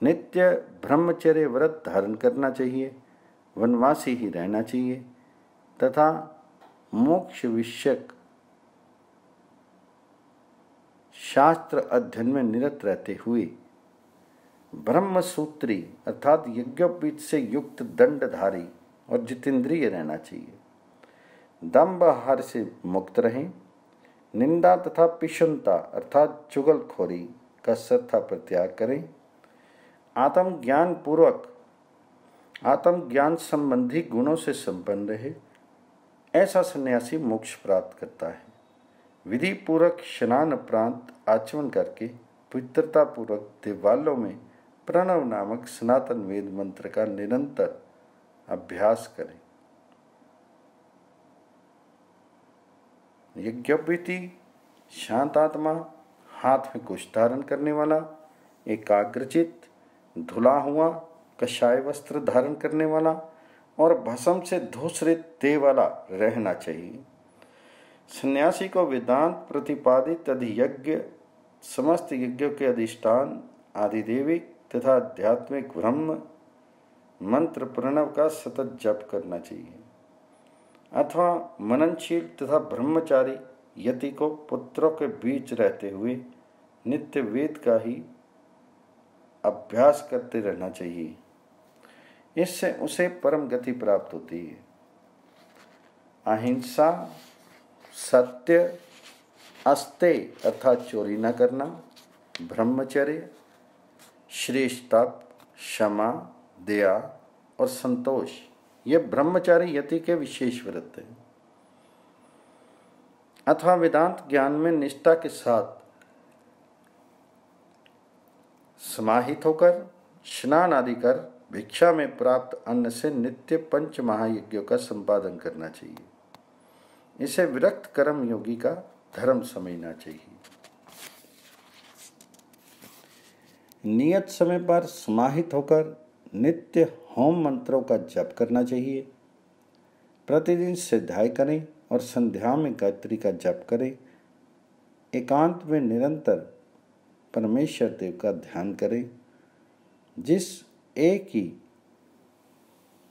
नित्य ब्रह्मचर्य व्रत धारण करना चाहिए, वनवासी ही रहना चाहिए तथा मोक्ष विषयक शास्त्र अध्ययन में निरत रहते हुए ब्रह्मसूत्री अर्थात यज्ञोपवीत से युक्त दंडधारी और जितेंद्रिय रहना चाहिए। दंभ आहार से मुक्त रहें। निंदा तथा पिशुनता अर्थात चुगलखोरी का सर्था परित्याग करें। आत्मज्ञान संबंधी गुणों से संपन्न रहे। ऐसा सन्यासी मोक्ष प्राप्त करता है। विधि पूर्वक स्नान उपरांत आचमन करके पवित्रता पूर्वक दिवालों में प्रणव नामक सनातन वेद मंत्र का निरंतर अभ्यास करें। यज्ञोपवीति, शांत आत्मा, हाथ में कुश धारण करने वाला, एकाग्रचित, धुला हुआ कषाय वस्त्र धारण करने वाला और भस्म से धूसरित देह वाला रहना चाहिए। सन्यासी को वेदांत प्रतिपादित अधियज्ञ, समस्त यज्ञों के अधिष्ठान, आदिदेविक तथा आध्यात्मिक ब्रह्म मंत्र प्रणव का सतत जप करना चाहिए, अथवा मननशील तथा ब्रह्मचारी यति को पुत्रों के बीच रहते हुए नित्य वेद का ही अभ्यास करते रहना चाहिए। इससे उसे परम गति प्राप्त होती है। अहिंसा, सत्य, अस्तेय अर्थात चोरी न करना, ब्रह्मचर्य, श्रेष्ठ तप, क्षमा, दया और संतोष, ये ब्रह्मचारी यति के विशेष व्रत हैं। अथवा वेदांत ज्ञान में निष्ठा के साथ समाहित होकर स्नान आदि कर भिक्षा में प्राप्त अन्न से नित्य पंच महायज्ञों का संपादन करना चाहिए। इसे विरक्त कर्म योगी का धर्म समझना चाहिए। नियत समय पर समाहित होकर नित्य होम मंत्रों का जप करना चाहिए। प्रतिदिन सिद्धाय करें और संध्या में गायत्री का जप करें। एकांत में निरंतर परमेश्वर देव का ध्यान करें। जिस एक ही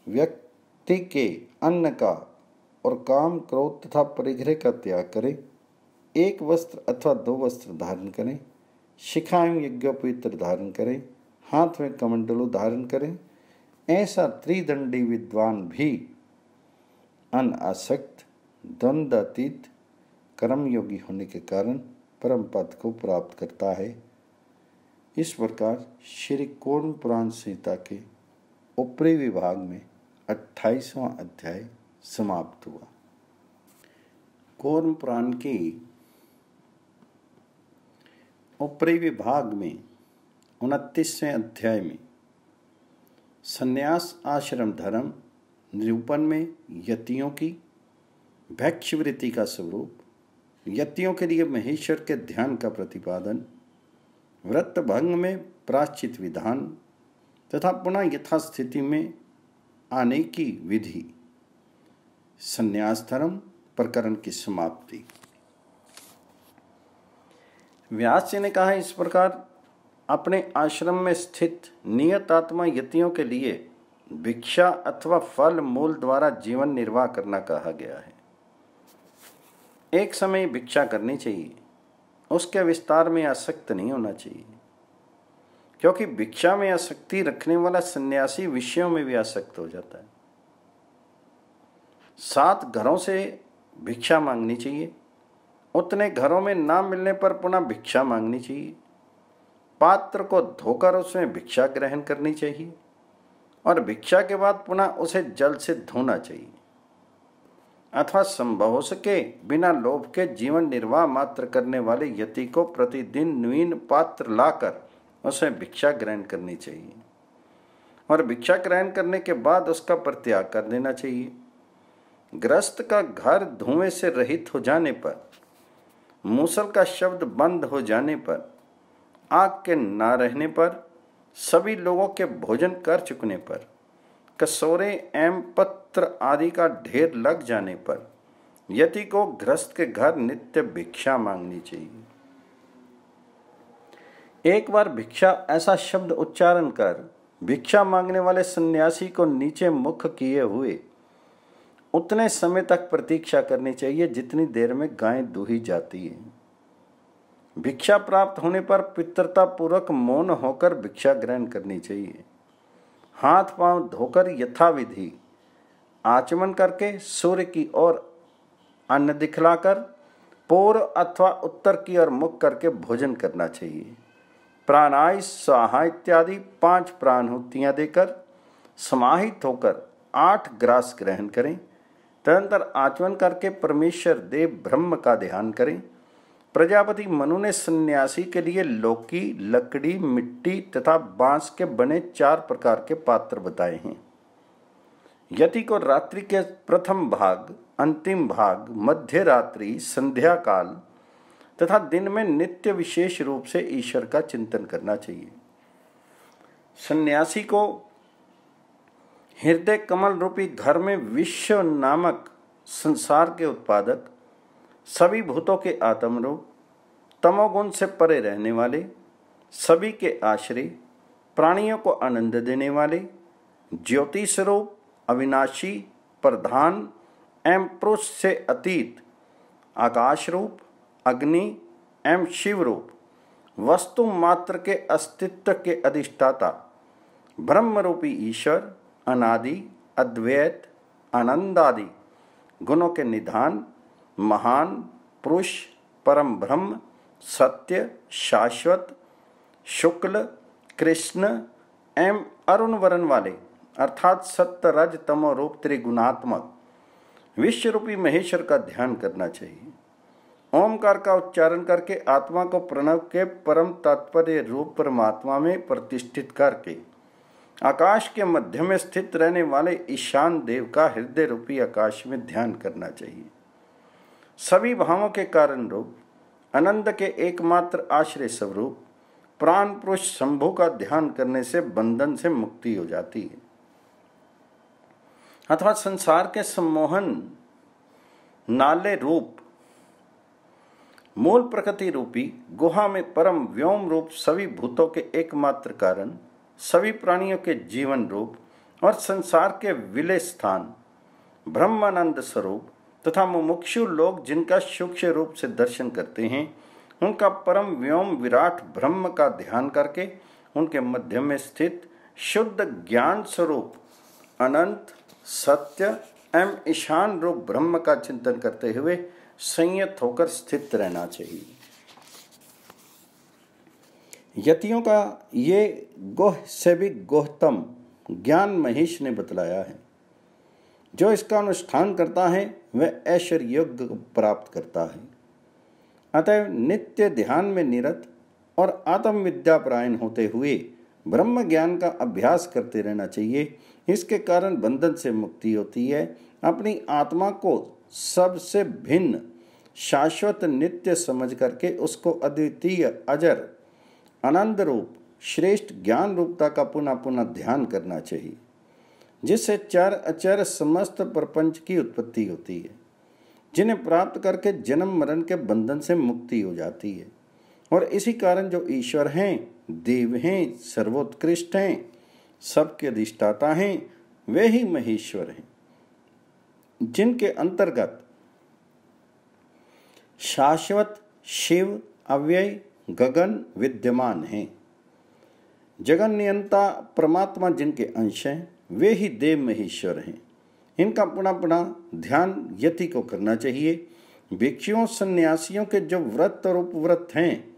व्यक्ति के अन्न का और काम, क्रोध तथा परिग्रह का त्याग करें। एक वस्त्र अथवा 2 वस्त्र धारण करें। शिखा एवं यज्ञोपवीत धारण करें। हाथ में कमंडलू धारण करें। ऐसा त्रिदंडी विद्वान भी अनासक्त, द्वंद्वातीत, कर्मयोगी होने के कारण परम पद को प्राप्त करता है। इस प्रकार श्री कूर्म पुराण संहिता के ऊपरी विभाग में 28वां अध्याय समाप्त हुआ। कूर्म पुराण के ऊपरी विभाग में 29वें अध्याय में संन्यास आश्रम धर्म निरूपण में यतियों की भैक्षवृत्ति का स्वरूप, यतियों के लिए महेश्वर के ध्यान का प्रतिपादन, व्रत भंग में प्रायश्चित विधान तथा पुनः यथास्थिति में आने की विधि, संन्यास धर्म प्रकरण की समाप्ति। व्यास जी ने कहा, इस प्रकार अपने आश्रम में स्थित नियत आत्मा यतियों के लिए भिक्षा अथवा फल मूल द्वारा जीवन निर्वाह करना कहा गया है। एक समय भिक्षा करनी चाहिए, उसके विस्तार में आसक्त नहीं होना चाहिए, क्योंकि भिक्षा में आसक्ति रखने वाला सन्यासी विषयों में भी आसक्त हो जाता है। 7 घरों से भिक्षा मांगनी चाहिए। उतने घरों में ना मिलने पर पुनः भिक्षा मांगनी चाहिए। पात्र को धोकर उसमें भिक्षा ग्रहण करनी चाहिए और भिक्षा के बाद पुनः उसे जल से धोना चाहिए। अथवा संभव हो सके बिना लोभ के जीवन निर्वाह मात्र करने वाले यति को प्रतिदिन नवीन पात्र लाकर उसे भिक्षा ग्रहण करनी चाहिए और भिक्षा ग्रहण करने के बाद उसका परित्याग कर देना चाहिए। गृहस्थ का घर धुएं से रहित हो जाने पर, मूसल का शब्द बंद हो जाने पर, आग के ना रहने पर, सभी लोगों के भोजन कर चुकने पर, कसोरे एवं पत्र आदि का ढेर लग जाने पर यति को गृहस्थ के घर नित्य भिक्षा मांगनी चाहिए। एक बार भिक्षा ऐसा शब्द उच्चारण कर भिक्षा मांगने वाले सन्यासी को नीचे मुख किए हुए उतने समय तक प्रतीक्षा करनी चाहिए जितनी देर में गाय दूही जाती है। भिक्षा प्राप्त होने पर पितृता पूर्वक मौन होकर भिक्षा ग्रहण करनी चाहिए। हाथ पांव धोकर यथाविधि आचमन करके सूर्य की ओर अन्न दिखलाकर पूर्व अथवा उत्तर की ओर मुख करके भोजन करना चाहिए। प्राणाय स्वाहा इत्यादि 5 प्राणाहुतियां देकर समाहित होकर 8 ग्रास ग्रहण करें। तदनंतर आचमन करके परमेश्वर देव ब्रह्म का ध्यान करें। प्रजापति मनु ने सन्यासी के लिए लौकी, लकड़ी, मिट्टी तथा बांस के बने 4 प्रकार के पात्र बताए हैं। यति को रात्रि के प्रथम भाग, अंतिम भाग, मध्य रात्रि, संध्या काल तथा दिन में नित्य विशेष रूप से ईश्वर का चिंतन करना चाहिए। सन्यासी को हृदय कमल रूपी घर में विश्व नामक संसार के उत्पादक, सभी भूतों के आत्मरूप, तमोगुण से परे रहने वाले, सभी के आश्रय, प्राणियों को आनंद देने वाले, ज्योति स्वरूप, अविनाशी, प्रधान एवं पुरुष से अतीत, आकाश रूप, अग्नि एवं शिव रूप, वस्तु मात्र के अस्तित्व के अधिष्ठाता, ब्रह्म रूपी ईश्वर, अनादि, अद्वैत, आनंद आदि गुणों के निधान, महान, पुरुष, परम ब्रह्म, सत्य, शाश्वत, शुक्ल, कृष्ण एवं अरुण वर्ण वाले अर्थात सत्य, रज, तमो रूप त्रिगुणात्मक विश्व रूपी महेश्वर का ध्यान करना चाहिए। ओमकार का उच्चारण करके आत्मा को प्रणव के परम तात्पर्य रूप परमात्मा में प्रतिष्ठित करके आकाश के मध्य में स्थित रहने वाले ईशान देव का हृदय रूपी आकाश में ध्यान करना चाहिए। सभी भावों के कारण रूप, आनंद के एकमात्र आश्रय स्वरूप प्राण पुरुष शंभु का ध्यान करने से बंधन से मुक्ति हो जाती है अथवा संसार के सम्मोहन नाले रूप मूल प्रकृति रूपी गुहा में परम व्योम रूप सभी भूतों के एकमात्र कारण, सभी प्राणियों के जीवन रूप और संसार के विलय स्थान ब्रह्मानंद स्वरूप तथा मुमुक्षु लोग जिनका सूक्ष्म रूप से दर्शन करते हैं, उनका परम व्योम विराट ब्रह्म का ध्यान करके उनके मध्य में स्थित शुद्ध ज्ञान स्वरूप अनंत, सत्य एवं ईशान रूप ब्रह्म का चिंतन करते हुए संयत होकर स्थित रहना चाहिए। यतियों का ये गोह से भी गोहतम ज्ञान महेश ने बतलाया है। जो इसका अनुष्ठान करता है वह ऐश्वर्य योग प्राप्त करता है। अतः नित्य ध्यान में निरत और आत्म विद्यापरायण होते हुए ब्रह्म ज्ञान का अभ्यास करते रहना चाहिए। इसके कारण बंधन से मुक्ति होती है। अपनी आत्मा को सबसे भिन्न शाश्वत नित्य समझ करके उसको अद्वितीय अजर आनंद रूप श्रेष्ठ ज्ञान रूपता का पुनः पुनः ध्यान करना चाहिए, जिससे चर अचर समस्त प्रपंच की उत्पत्ति होती है, जिन्हें प्राप्त करके जन्म मरण के बंधन से मुक्ति हो जाती है। और इसी कारण जो ईश्वर हैं, देव हैं, सर्वोत्कृष्ट हैं, सबके अधिष्ठाता हैं, वे ही महेश्वर हैं, जिनके अंतर्गत शाश्वत शिव, अव्यय, गगन विद्यमान हैं। जगन नियंता परमात्मा जिनके अंश हैं, वे ही देव महेश्वर हैं। इनका पुनः पुनः ध्यान यति को करना चाहिए। भिक्षुओं सन्यासियों के जो व्रत और उपव्रत हैं,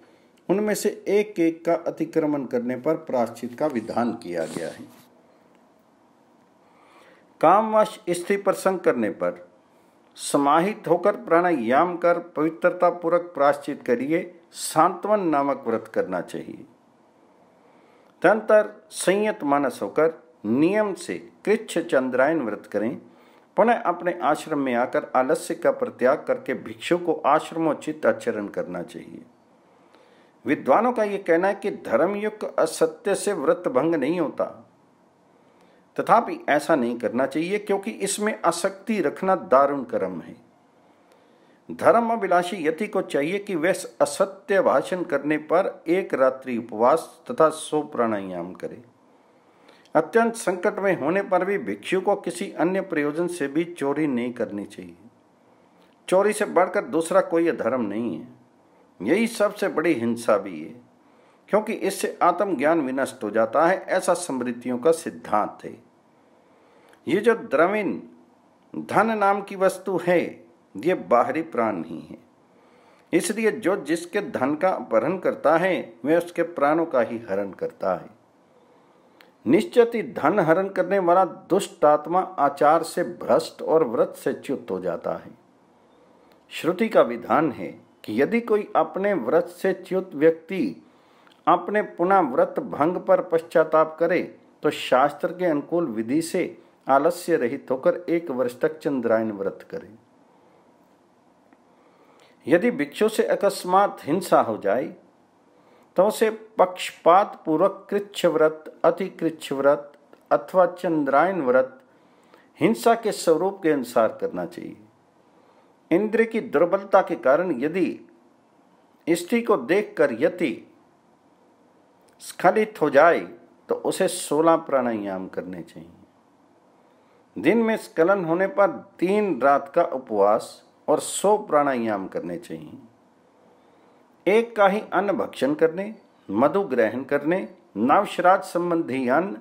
उनमें से एक एक का अतिक्रमण करने पर प्रायश्चित का विधान किया गया है। कामवश स्त्री प्रसंग करने पर समाहित होकर प्राणायाम कर पवित्रता पूर्वक प्रायश्चित करिए सांत्वन नामक व्रत करना चाहिए। तदंतर संयत मानस होकर नियम से कृच्छ चंद्रायन व्रत करें। पुनः अपने आश्रम में आकर आलस्य का परित्याग करके भिक्षु को आश्रमोचित आचरण करना चाहिए। विद्वानों का यह कहना है कि धर्मयुक्त असत्य से व्रत भंग नहीं होता, तथापि ऐसा नहीं करना चाहिए क्योंकि इसमें आसक्ति रखना दारुण कर्म है। धर्म अभिलाषी यति को चाहिए कि वह असत्य भाषण करने पर एक रात्रि उपवास तथा 100 प्राणायाम करे। अत्यंत संकट में होने पर भी भिक्षु को किसी अन्य प्रयोजन से भी चोरी नहीं करनी चाहिए। चोरी से बढ़कर दूसरा कोई धर्म नहीं है। यही सबसे बड़ी हिंसा भी है, क्योंकि इससे आत्मज्ञान विनष्ट हो जाता है, ऐसा स्मृतियों का सिद्धांत है। ये जो द्रविण धन नाम की वस्तु है, ये बाहरी प्राण नहीं है। इसलिए जो जिसके धन का अपहरण करता है, वह उसके प्राणों का ही हरण करता है। निश्चित ही धन हरण करने वाला दुष्ट आत्मा आचार से भ्रष्ट और व्रत से च्युत हो जाता है। श्रुति का विधान है कि यदि कोई अपने व्रत से च्युत व्यक्ति अपने पुनः व्रत भंग पर पश्चाताप करे तो शास्त्र के अनुकूल विधि से आलस्य रहित होकर 1 वर्ष तक चंद्रायन व्रत करे। यदि भिक्षु से अकस्मात हिंसा हो जाए तो उसे पक्षपात पूर्वक कृच्छ व्रत, अति कृच्छ व्रत अथवा चंद्रायन व्रत हिंसा के स्वरूप के अनुसार करना चाहिए। इंद्रिय की दुर्बलता के कारण यदि स्त्री को देखकर यति स्खलित हो जाए तो उसे 16 प्राणायाम करने चाहिए। दिन में स्खलन होने पर 3 रात का उपवास और 100 प्राणायाम करने चाहिए। एक का ही अन्न भक्षण करने, मधु ग्रहण करने, नवश्राद्ध संबंधी अन्न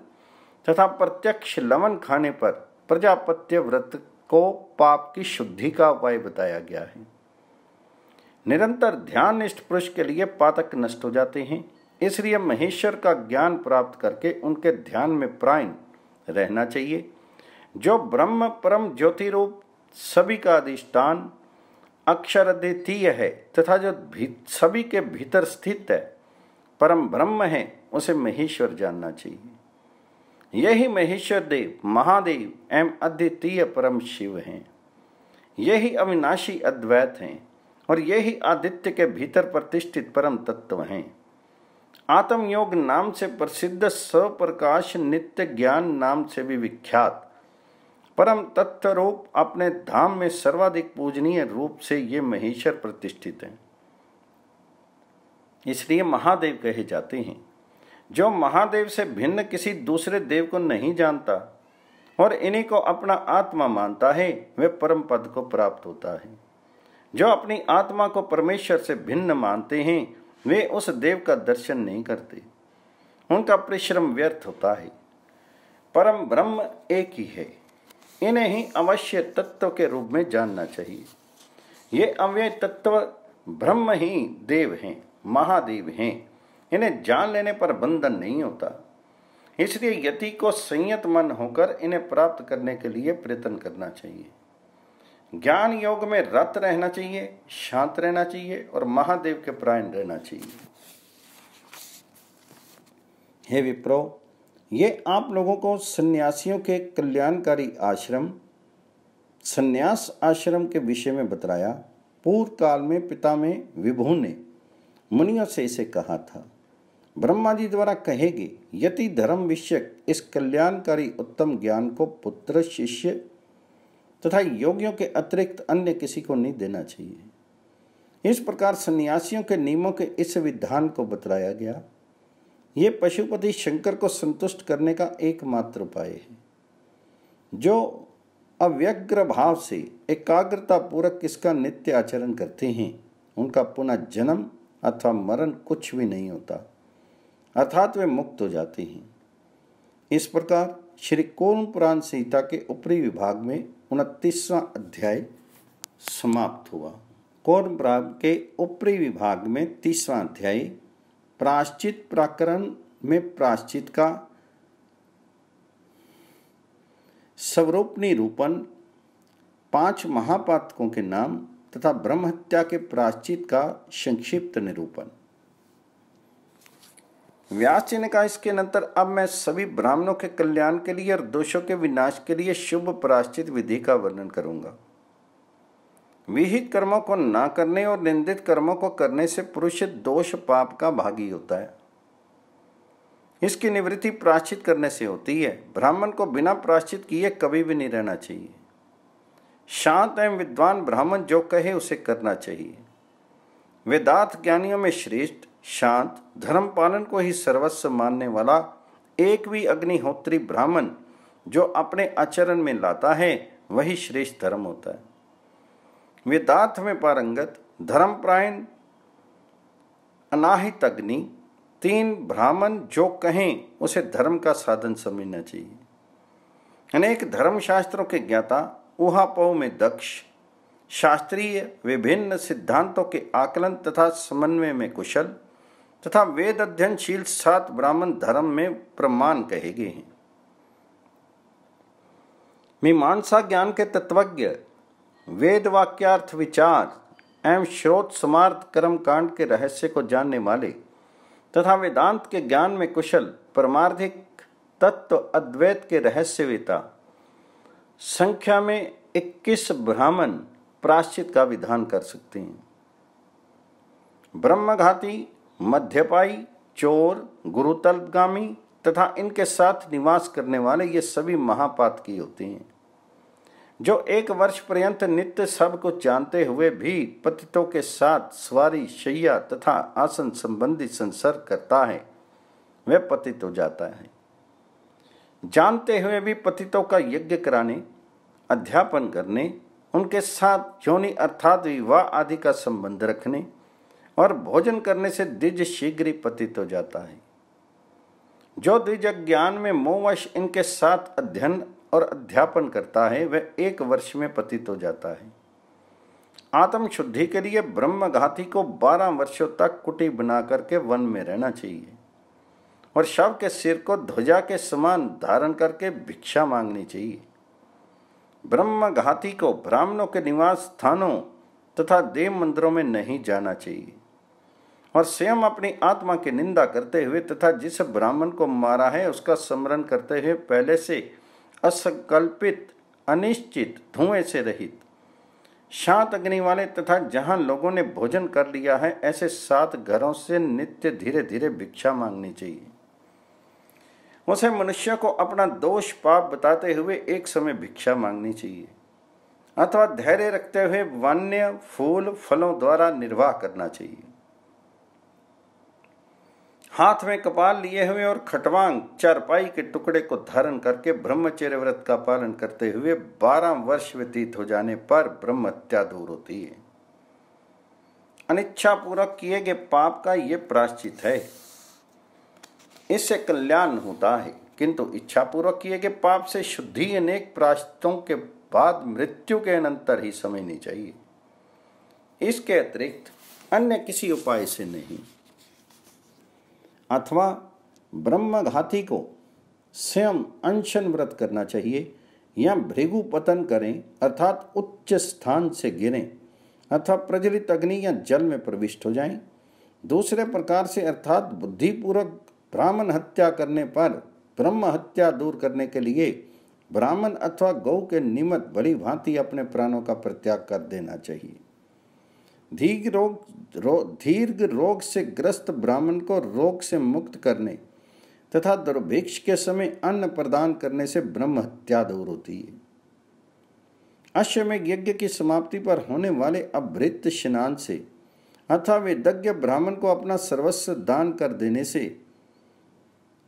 तथा प्रत्यक्ष लवण खाने पर प्रजापत्य व्रत को पाप की शुद्धि का उपाय बताया गया है। निरंतर ध्यान निष्ठ पुरुष के लिए पातक नष्ट हो जाते हैं, इसलिए महेश्वर का ज्ञान प्राप्त करके उनके ध्यान में प्राण रहना चाहिए। जो ब्रह्म परम ज्योति रूप सभी का अधिष्ठान अक्षर अद्वितीय है तथा जो सभी के भीतर स्थित है, परम ब्रह्म है, उसे महेश्वर जानना चाहिए। यही महेश्वर देव महादेव एवं अद्वितीय परम शिव हैं। यही अविनाशी अद्वैत हैं और यही आदित्य के भीतर प्रतिष्ठित परम तत्व हैं। आत्मयोग नाम से प्रसिद्ध स्वप्रकाश नित्य ज्ञान नाम से भी विख्यात परम तत्व रूप अपने धाम में सर्वाधिक पूजनीय रूप से ये महेश्वर प्रतिष्ठित हैं। इसलिए महादेव कहे जाते हैं। जो महादेव से भिन्न किसी दूसरे देव को नहीं जानता और इन्हीं को अपना आत्मा मानता है, वह परम पद को प्राप्त होता है। जो अपनी आत्मा को परमेश्वर से भिन्न मानते हैं, वे उस देव का दर्शन नहीं करते, उनका परिश्रम व्यर्थ होता है। परम ब्रह्म एक ही है, इन्हें ही अवश्य तत्व के रूप में जानना चाहिए। ये अव्यय तत्व ब्रह्म ही देव हैं, महादेव हैं। इन्हें जान लेने पर बंधन नहीं होता, इसलिए यति को संयत मन होकर इन्हें प्राप्त करने के लिए प्रयत्न करना चाहिए। ज्ञान योग में रत रहना चाहिए, शांत रहना चाहिए और महादेव के प्राण रहना चाहिए। हे विप्रो, ये आप लोगों को सन्यासियों के कल्याणकारी आश्रम सन्यास आश्रम के विषय में बतलाया। पूर्व काल में पिता में विभु ने मुनियों से इसे कहा था। ब्रह्मा जी द्वारा कहे गए यति धर्म विषयक इस कल्याणकारी उत्तम ज्ञान को पुत्र, शिष्य तथा योगियों के अतिरिक्त अन्य किसी को नहीं देना चाहिए। इस प्रकार सन्यासियों के नियमों के इस विधान को बतलाया गया। ये पशुपति शंकर को संतुष्ट करने का एकमात्र उपाय है। जो अव्यग्र भाव से एकाग्रता पूर्वक इसका नित्य आचरण करते हैं, उनका पुनः जन्म अथवा मरण कुछ भी नहीं होता, अर्थात वे मुक्त हो जाते हैं। इस प्रकार श्री कूर्म पुराण संहिता के ऊपरी विभाग में 29वां अध्याय समाप्त हुआ। कूर्म पुराण के ऊपरी विभाग में 30वां अध्याय प्रायश्चित प्रकरण में प्रायश्चित का स्वरूप निरूपण, 5 महापातकों के नाम तथा ब्रह्महत्या के प्रायश्चित का संक्षिप्त निरूपण। व्यास जी ने कहा, इसके अनंतर अब मैं सभी ब्राह्मणों के कल्याण के लिए और दोषों के विनाश के लिए शुभ प्रायश्चित विधि का वर्णन करूंगा। विहित कर्मों को ना करने और निंदित कर्मों को करने से पुरुष दोष पाप का भागी होता है। इसकी निवृत्ति प्रायश्चित करने से होती है। ब्राह्मण को बिना प्रायश्चित किए कभी भी नहीं रहना चाहिए। शांत एवं विद्वान ब्राह्मण जो कहे उसे करना चाहिए। वेदांत ज्ञानियों में श्रेष्ठ, शांत, धर्म पालन को ही सर्वस्व मानने वाला एक भी अग्निहोत्री ब्राह्मण जो अपने आचरण में लाता है, वही श्रेष्ठ धर्म होता है। वेदांत में पारंगत, धर्मपरायण, अनाहित अग्नि, 3 ब्राह्मण जो कहें उसे धर्म का साधन समझना चाहिए। अनेक धर्मशास्त्रों के ज्ञाता, ऊहापोह में दक्ष, शास्त्रीय विभिन्न सिद्धांतों के आकलन तथा समन्वय में कुशल तथा वेद अध्ययनशील 7 ब्राह्मण धर्म में प्रमाण कहे गए हैं। मीमांसा ज्ञान के तत्वज्ञ, वेद वाक्यार्थ विचार एवं श्रोत समार्थ कर्म कांड के रहस्य को जानने वाले तथा वेदांत के ज्ञान में कुशल परमार्थिक तत्व अद्वैत के रहस्यवेता संख्या में 21 ब्राह्मण प्रायश्चित का विधान कर सकते हैं। ब्रह्मघाती, मध्यपाई, चोर, गुरुतलगामी तथा इनके साथ निवास करने वाले ये सभी महापातकी होते हैं। जो 1 वर्ष पर्यंत नित्य सब कुछ जानते हुए भी पतितों के साथ सवारी, शैया तथा आसन संबंधी संसर्ग करता है, वह पतित हो जाता है। जानते हुए भी पतितों का यज्ञ कराने, अध्यापन करने, उनके साथ योनि अर्थात विवाह आदि का संबंध रखने और भोजन करने से द्विज शीघ्र ही पतित हो जाता है। जो द्विज ज्ञान में मोहवश इनके साथ अध्ययन और अध्यापन करता है वह 1 वर्ष में पतित हो जाता है। आत्म शुद्धि के लिए ब्रह्मघाती को 12 वर्षों तक कुटी बना करके वन में रहना चाहिए और शव के सिर को ध्वजा के समान धारण करके भिक्षा मांगनी चाहिए। ब्रह्मघाती को ब्राह्मणों के निवास स्थानों तथा देव मंदिरों में नहीं जाना चाहिए और स्वयं अपनी आत्मा की निंदा करते हुए तथा जिस ब्राह्मण को मारा है उसका स्मरण करते हुए पहले से असंकल्पित, अनिश्चित, धुएं से रहित, शांत अग्नि वाले तथा जहां लोगों ने भोजन कर लिया है ऐसे 7 घरों से नित्य धीरे धीरे भिक्षा मांगनी चाहिए। उसे मनुष्य को अपना दोष पाप बताते हुए एक समय भिक्षा मांगनी चाहिए अथवा धैर्य रखते हुए वन्य फूल फलों द्वारा निर्वाह करना चाहिए। हाथ में कपाल लिए हुए और खटवांग चारपाई के टुकड़े को धारण करके ब्रह्मचर्य व्रत का पालन करते हुए 12 वर्ष व्यतीत हो जाने पर ब्रह्म हत्या दूर होती है। अनिच्छा पूर्वक किए गए पाप का ये प्रायश्चित है, इससे कल्याण होता है, किंतु इच्छा पूर्वक किए गए पाप से शुद्धि अनेक प्रायश्चितों के बाद मृत्यु के अनंतर ही समझनी चाहिए, इसके अतिरिक्त अन्य किसी उपाय से नहीं। अथवा ब्रह्मघाती को स्वयं अनशन व्रत करना चाहिए या भृगु पतन करें अर्थात उच्च स्थान से गिरें अथवा प्रज्वलित अग्नि या जल में प्रविष्ट हो जाएं। दूसरे प्रकार से अर्थात बुद्धिपूर्वक ब्राह्मण हत्या करने पर ब्रह्म हत्या दूर करने के लिए ब्राह्मण अथवा गौ के निमित्त भली भांति अपने प्राणों का परित्याग कर देना चाहिए। दीर्घ रोग से ग्रस्त ब्राह्मण को रोग से मुक्त करने तथा दुर्भिक्ष के समय अन्न प्रदान करने से ब्रह्म हत्या दूर होती है। अश्वमेध यज्ञ की समाप्ति पर होने वाले अभृत स्नान से अथवा वेदज्ञ ब्राह्मण को अपना सर्वस्व दान कर देने से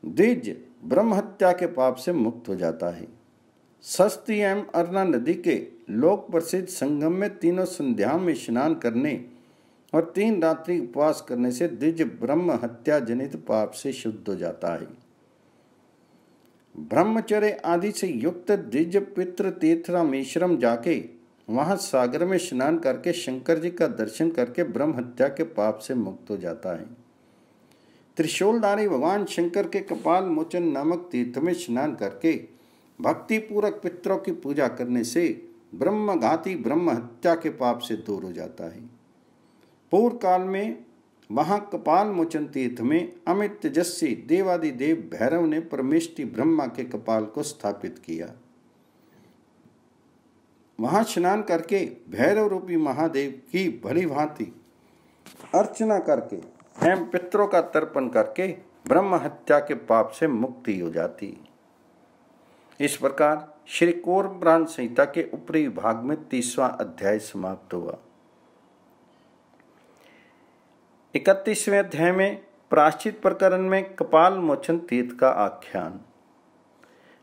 द्विज ब्रह्म हत्या के पाप से मुक्त हो जाता है। सस्ती एवं अरना नदी के लोक प्रसिद्ध संगम में 3 संध्याओं में स्नान करने और 3 रात्रि उपवास करने से द्विज ब्रह्म हत्या जनित पाप से शुद्ध हो जाता है। ब्रह्मचर्य आदि से युक्त द्विज पितृ तीर्थ रामेश्वरम जाके वहां सागर में स्नान करके शंकर जी का दर्शन करके ब्रह्म हत्या के पाप से मुक्त हो जाता है। त्रिशूलधारी भगवान शंकर के कपाल मोचन नामक तीर्थ में स्नान करके भक्ति पूर्वक पितरों की पूजा करने से ब्रह्मघाती ब्रह्म हत्या के पाप से दूर हो जाता है। पूर्व काल में वहां कपाल मोचन तीर्थ में अमित तेजस्वी देवादिदेव भैरव ने परमेष्टि ब्रह्मा के कपाल को स्थापित किया। वहां स्नान करके भैरव रूपी महादेव की भली भांति अर्चना करके एवं पितरों का तर्पण करके ब्रह्म हत्या के पाप से मुक्ति हो जाती। इस प्रकार श्री कौर पुराण संहिता के ऊपरी विभाग में 30वां अध्याय समाप्त हुआ। 31वें अध्याय में प्रायश्चित प्रकरण में कपाल मोचन तीर्थ का आख्यान।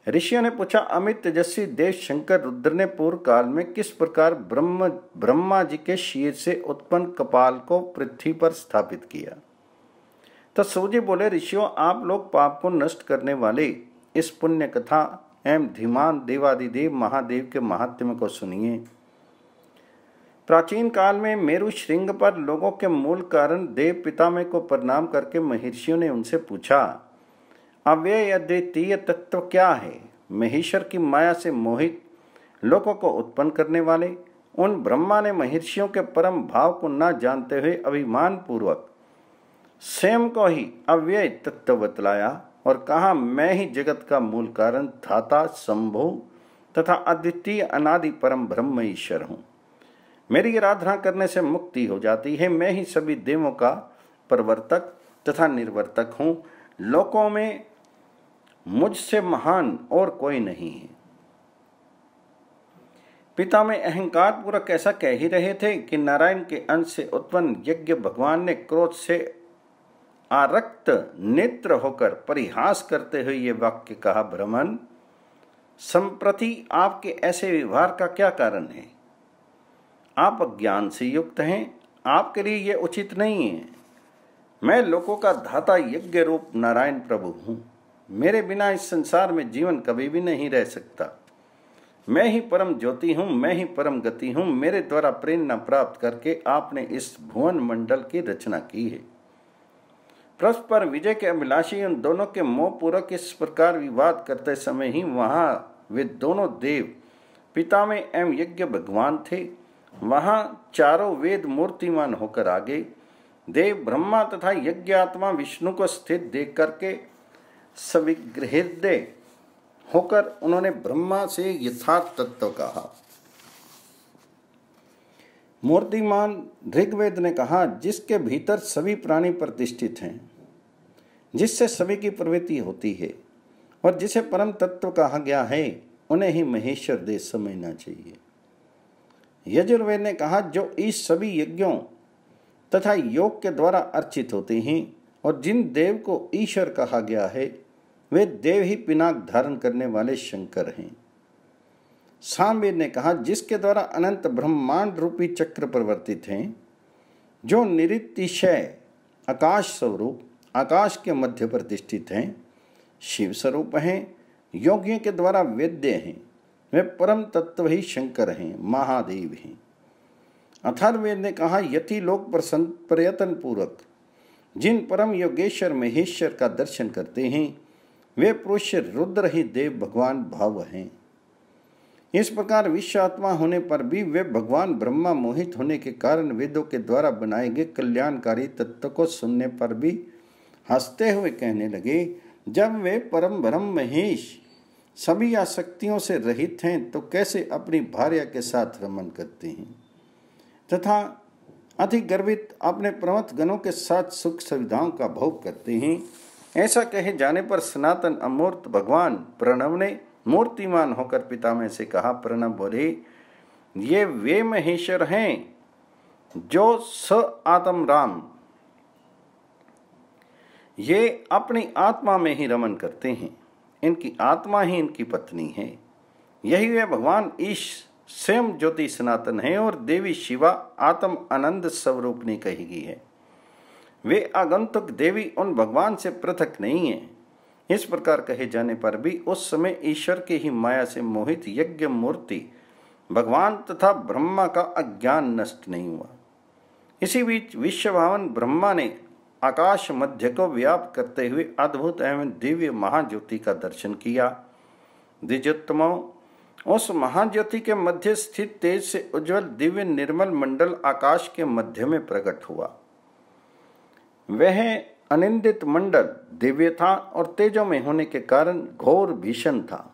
ऋषियों ने पूछा, अमित तेजस्वी देव शंकर रुद्र ने पूर्व काल में किस प्रकार ब्रह्मा जी के शीर से उत्पन्न कपाल को पृथ्वी पर स्थापित किया। तो सूर्य बोले, ऋषियों, आप लोग पाप को नष्ट करने वाले इस पुण्य कथा एवं धीमान देवादिदेव महादेव के महात्म्य को सुनिए। प्राचीन काल में मेरु श्रृंग पर लोगों के मूल कारण देव पितामह को प्रणाम करके महर्षियों ने उनसे पूछा, अव्यय अद्वितीय तत्व क्या है। महेश्वर की माया से मोहित लोगों को उत्पन्न करने वाले उन ब्रह्मा ने महर्षियों के परम भाव को न जानते हुए अभिमान पूर्वक स्वयं को ही अव्यय तत्व बतलाया और कहा, मैं ही जगत का मूल कारण धाता संभो तथा अद्वितीय अनादि परम ब्रह्म ईश्वर हूँ। मेरी आराधना करने से मुक्ति हो जाती है। मैं ही सभी देवों का प्रवर्तक तथा निर्वर्तक हूँ। लोकों में मुझसे महान और कोई नहीं है। पिता में अहंकार पूर्वक ऐसा कह ही रहे थे कि नारायण के अंश से उत्पन्न यज्ञ भगवान ने क्रोध से आरक्त नेत्र होकर परिहास करते हुए ये वाक्य कहा, ब्राह्मण, संप्रति आपके ऐसे व्यवहार का क्या कारण है? आप अज्ञान से युक्त हैं, आपके लिए यह उचित नहीं है। मैं लोकों का धाता यज्ञ रूप नारायण प्रभु हूं। मेरे बिना इस संसार में जीवन कभी भी नहीं रह सकता। मैं ही परम ज्योति हूं, मैं ही परम गति हूं। मेरे द्वारा प्रेरणा प्राप्त करके आपने इस भुवन मंडल की रचना की है। परस्पर विजय के अभिलाषी उन दोनों के मोह पूर्वक इस प्रकार विवाद करते समय ही वहां वे दोनों देव पितामह एवं यज्ञ भगवान थे। वहां चारों वेद मूर्तिमान होकर आ गए। देव ब्रह्मा तथा यज्ञ आत्मा विष्णु को स्थित देख करके सविहृदय होकर उन्होंने ब्रह्मा से यथार्थ तत्व कहा। मूर्तिमान ऋग्वेद ने कहा, जिसके भीतर सभी प्राणी प्रतिष्ठित हैं, जिससे सभी की प्रवृत्ति होती है और जिसे परम तत्व कहा गया है, उन्हें ही महेश्वर देव समझना चाहिए। यजुर्वेद ने कहा, जो इस सभी यज्ञों तथा योग के द्वारा अर्चित होते हैं और जिन देव को ईश्वर कहा गया है, वे देव ही पिनाक धारण करने वाले शंकर हैं। सामवेद ने कहा, जिसके द्वारा अनंत ब्रह्मांड रूपी चक्र प्रवर्तित हैं, जो निरितिशय आकाश स्वरूप आकाश के मध्य प्रतिष्ठित हैं, शिव स्वरूप हैं, योगियों के द्वारा वेद्य हैं, वे परम तत्व ही शंकर हैं, महादेव हैं। अथर्ववेद ने कहा, यति लोक प्रयत्न पूर्वक जिन परम योगेश्वर महेश्वर का दर्शन करते हैं, वे पुरुष रुद्र ही देव भगवान भाव हैं। इस प्रकार विश्व आत्मा होने पर भी वे भगवान ब्रह्मा मोहित होने के कारण वेदों के द्वारा बनाए गए कल्याणकारी तत्व को सुनने पर भी हंसते हुए कहने लगे, जब वे परम ब्रह्म महेश सभी आसक्तियों से रहित हैं, तो कैसे अपनी भार्या के साथ रमन करते हैं तथा अति गर्वित अपने प्रमथ गणों के साथ सुख सुविधाओं का भोग करते हैं। ऐसा कहे जाने पर सनातन अमूर्त भगवान प्रणव ने मूर्तिमान होकर पितामह से कहा, प्रणव बोले, ये वे महेश्वर हैं जो स आत्म राम, ये अपनी आत्मा में ही रमन करते हैं, इनकी आत्मा ही इनकी पत्नी है। यही वे भगवान ईश स्वयं ज्योति सनातन है और देवी शिवा आत्म आनंद स्वरूपनी कही गई है। वे आगंतुक देवी उन भगवान से पृथक नहीं है। इस प्रकार कहे जाने पर भी उस समय ईश्वर के ही माया से मोहित यज्ञ मूर्ति भगवान तथा ब्रह्मा का अज्ञान नष्ट नहीं हुआ। इसी बीच विश्वभावन ब्रह्मा ने आकाश मध्य को व्याप्त करते हुए अद्भुत एवं दिव्य महाज्योति का दर्शन किया। द्विजोत्तमों, उस महाज्योति के मध्य स्थित तेज से उज्जवल दिव्य निर्मल मंडल आकाश के मध्य में प्रकट हुआ। वह अनिंदित मंडल दिव्य था और तेजों में होने के कारण घोर भीषण था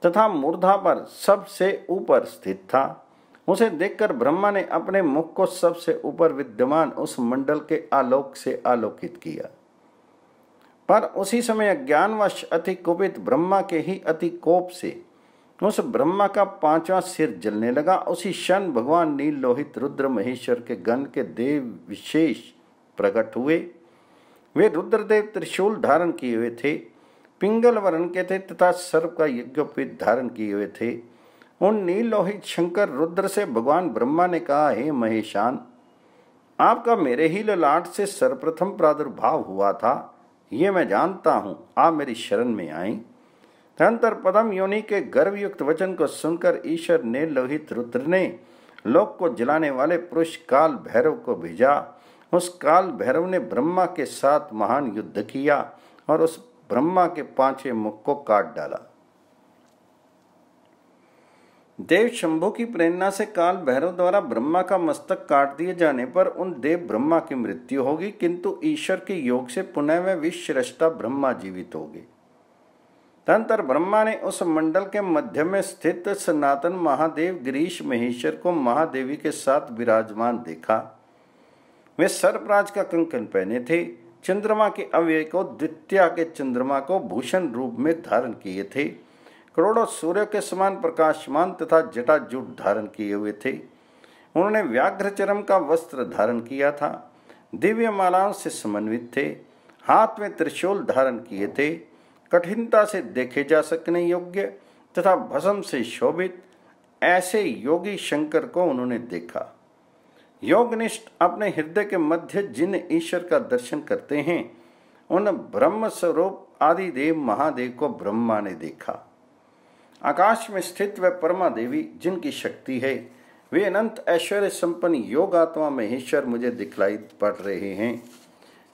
तथा मूर्धा पर सबसे ऊपर स्थित था। उसे देखकर ब्रह्मा ने अपने मुख को सबसे ऊपर विद्यमान उस मंडल के आलोक से आलोकित किया। पर उसी समय अज्ञानवश अति कुपित ब्रह्मा के ही अति कोप से उस ब्रह्मा का पांचवा सिर जलने लगा। उसी क्षण भगवान नील लोहित रुद्र महेश्वर के गण के देव विशेष प्रकट हुए। वे रुद्रदेव त्रिशूल धारण किए हुए थे, पिंगल वर्ण के थे तथा सर्प का यज्ञोपवीत धारण किए हुए थे। उन नील लोहित शंकर रुद्र से भगवान ब्रह्मा ने कहा, हे महेशान, आपका मेरे ही ललाट से सर्वप्रथम प्रादुर्भाव हुआ था, ये मैं जानता हूँ। आप मेरी शरण में आए। तदंतर पदम योनि के गर्वयुक्त वचन को सुनकर ईश्वर ने लोहित रुद्र ने लोक को जलाने वाले पुरुष काल भैरव को भेजा। उस काल भैरव ने ब्रह्मा के साथ महान युद्ध किया और उस ब्रह्मा के पांचवें मुख को काट डाला। देव शंभु की प्रेरणा से काल भैरव द्वारा ब्रह्मा का मस्तक काट दिए जाने पर उन देव ब्रह्मा की मृत्यु होगी, किंतु ईश्वर के योग से पुनः वे विश्वरष्टा ब्रह्मा जीवित हो गए। तदंतर ब्रह्मा ने उस मंडल के मध्य में स्थित सनातन महादेव गिरीश महेश्वर को महादेवी के साथ विराजमान देखा। वे सर्पराज का कंकण पहने थे, चंद्रमा के अव्यय को द्वितीया के चंद्रमा को भूषण रूप में धारण किए थे, करोड़ों सूर्य के समान प्रकाशमान तथा जटाजूट धारण किए हुए थे। उन्होंने व्याघ्र चरम का वस्त्र धारण किया था। दिव्य मालाओं से समन्वित थे, हाथ में त्रिशूल धारण किए थे, कठिनता से देखे जा सकने योग्य तथा भस्म से शोभित ऐसे योगी शंकर को उन्होंने देखा। योगनिष्ठ अपने हृदय के मध्य जिन ईश्वर का दर्शन करते हैं, उन ब्रह्म स्वरूप आदिदेव महादेव को ब्रह्मा ने देखा। आकाश में स्थित वह परमा देवी जिनकी शक्ति है, वे अनंत ऐश्वर्य संपन्न योगात्मा महेश्वर मुझे दिखलाई पड़ रहे हैं,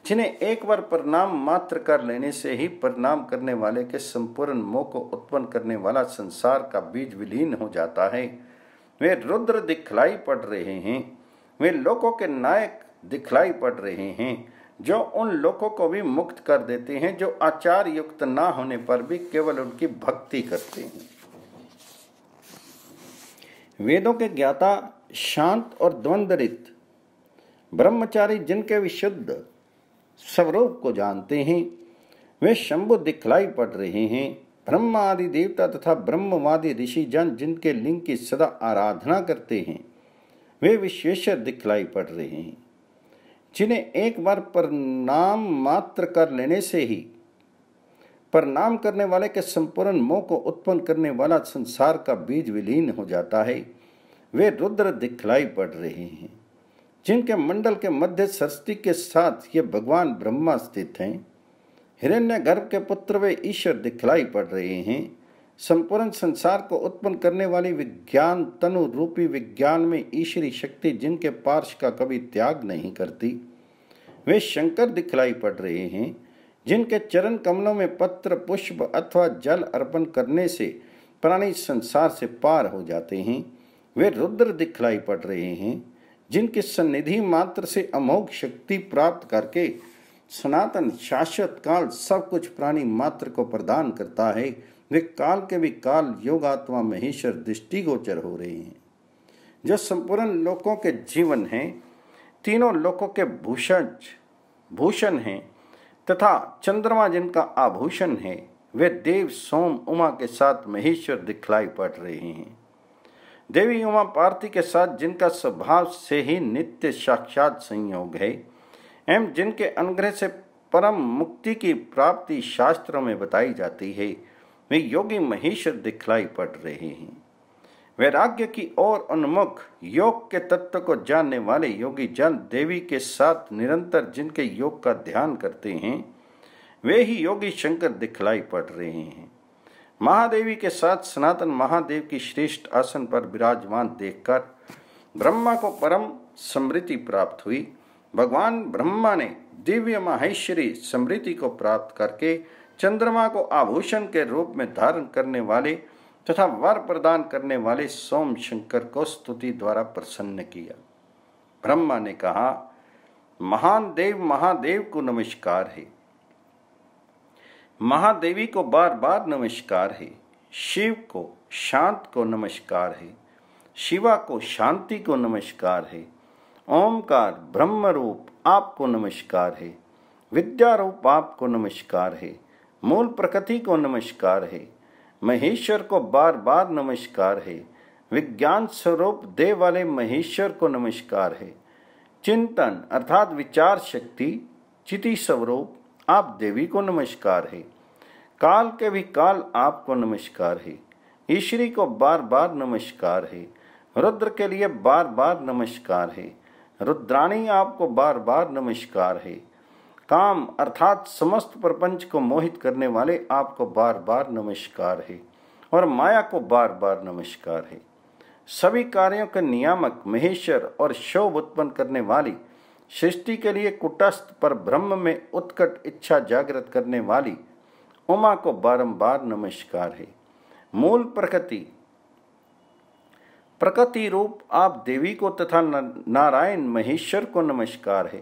जिन्हें एक बार प्रणाम मात्र कर लेने से ही प्रणाम करने वाले के संपूर्ण मोह को उत्पन्न करने वाला संसार का बीज विलीन हो जाता है। वे रुद्र दिखलाई पड़ रहे हैं, वे लोकों के नायक दिखलाई पड़ रहे हैं, जो उन लोगों को भी मुक्त कर देते हैं जो आचार युक्त ना होने पर भी केवल उनकी भक्ति करते हैं। वेदों के ज्ञाता, शांत और द्वंद्वरहित ब्रह्मचारी जिनके विशुद्ध स्वरूप को जानते हैं, वे शंभु दिखलाई पड़ रहे हैं। ब्रह्मा आदि देवता तथा ब्रह्मवादी ऋषि जन जिनके लिंग की सदा आराधना करते हैं, वे विश्वेश्वर दिखलाई पड़ रहे हैं, जिन्हें एक बार प्रणाम मात्र कर लेने से ही प्रणाम करने वाले के संपूर्ण मोह को उत्पन्न करने वाला संसार का बीज विलीन हो जाता है। वे रुद्र दिखलाई पड़ रहे हैं, जिनके मंडल के मध्य सरस्वती के साथ ये भगवान ब्रह्मा स्थित हैं। हिरण्यगर्भ के पुत्र वे ईश्वर दिखलाई पड़ रहे हैं। संपूर्ण संसार को उत्पन्न करने वाली विज्ञान तनु रूपी विज्ञान में ईश्वरी शक्ति जिनके पार्श का कभी त्याग नहीं करती, वे शंकर दिखलाई पड़ रहे हैं, जिनके चरण कमलों में पत्र पुष्प अथवा जल अर्पण करने से प्राणी संसार से पार हो जाते हैं। वे रुद्र दिखलाई पड़ रहे हैं, जिनकी सन्निधि मात्र से अमोघ शक्ति प्राप्त करके सनातन शाश्वत काल सब कुछ प्राणी मात्र को प्रदान करता है। वे काल के भी काल योगात्मा महेश्वर दृष्टिगोचर हो रहे हैं, जो संपूर्ण लोकों के जीवन हैं, तीनों लोकों के भूषण हैं तथा चंद्रमा जिनका आभूषण है। वे देव सोम उमा के साथ महेश्वर दिखलाई पड़ रहे हैं। देवी उमा पार्वती के साथ जिनका स्वभाव से ही नित्य साक्षात संयोग है एवं जिनके अनुग्रह से परम मुक्ति की प्राप्ति शास्त्रों में बताई जाती है, वे योगी महेश्वर दिखलाई पड़ रहे हैं। वैराग्य की ओर उन्मुख योग के तत्व को जानने वाले योगी जन देवी के साथ निरंतर जिनके योग का ध्यान करते हैं, वे ही योगी शंकर दिखलाई पड़ रहे हैं। महादेवी के साथ सनातन महादेव की श्रेष्ठ आसन पर विराजमान देखकर ब्रह्मा को परम समृद्धि प्राप्त हुई। भगवान ब्रह्मा ने दिव्य माहेश्वरी समृद्धि को प्राप्त करके चंद्रमा को आभूषण के रूप में धारण करने वाले तथा वर प्रदान करने वाले सोम शंकर को स्तुति द्वारा प्रसन्न किया। ब्रह्मा ने कहा, महान देव महादेव को नमस्कार है, महादेवी को बार बार नमस्कार है, शिव को शांत को नमस्कार है, शिवा को शांति को नमस्कार है, ओमकार ब्रह्म रूप आपको नमस्कार है, विद्या रूप आपको नमस्कार है, मूल प्रकृति को नमस्कार है, महेश्वर को बार बार नमस्कार है, विज्ञान स्वरूप देव वाले महेश्वर को नमस्कार है, चिंतन अर्थात विचार शक्ति चिति स्वरूप आप देवी को नमस्कार है, काल के भी काल आपको नमस्कार है, ईश्वरी को बार बार नमस्कार है, रुद्र के लिए बार बार नमस्कार है, रुद्राणी आपको बार बार नमस्कार है, काम अर्थात समस्त प्रपंच को मोहित करने वाले आपको बार बार नमस्कार है और माया को बार बार नमस्कार है। सभी कार्यों के नियामक महेश्वर और शोभ उत्पन्न करने वाली सृष्टि के लिए कुटस्थ पर ब्रह्म में उत्कट इच्छा जागृत करने वाली उमा को बारंबार नमस्कार है। मूल प्रकृति रूप आप देवी को तथा नारायण महेश्वर को नमस्कार है।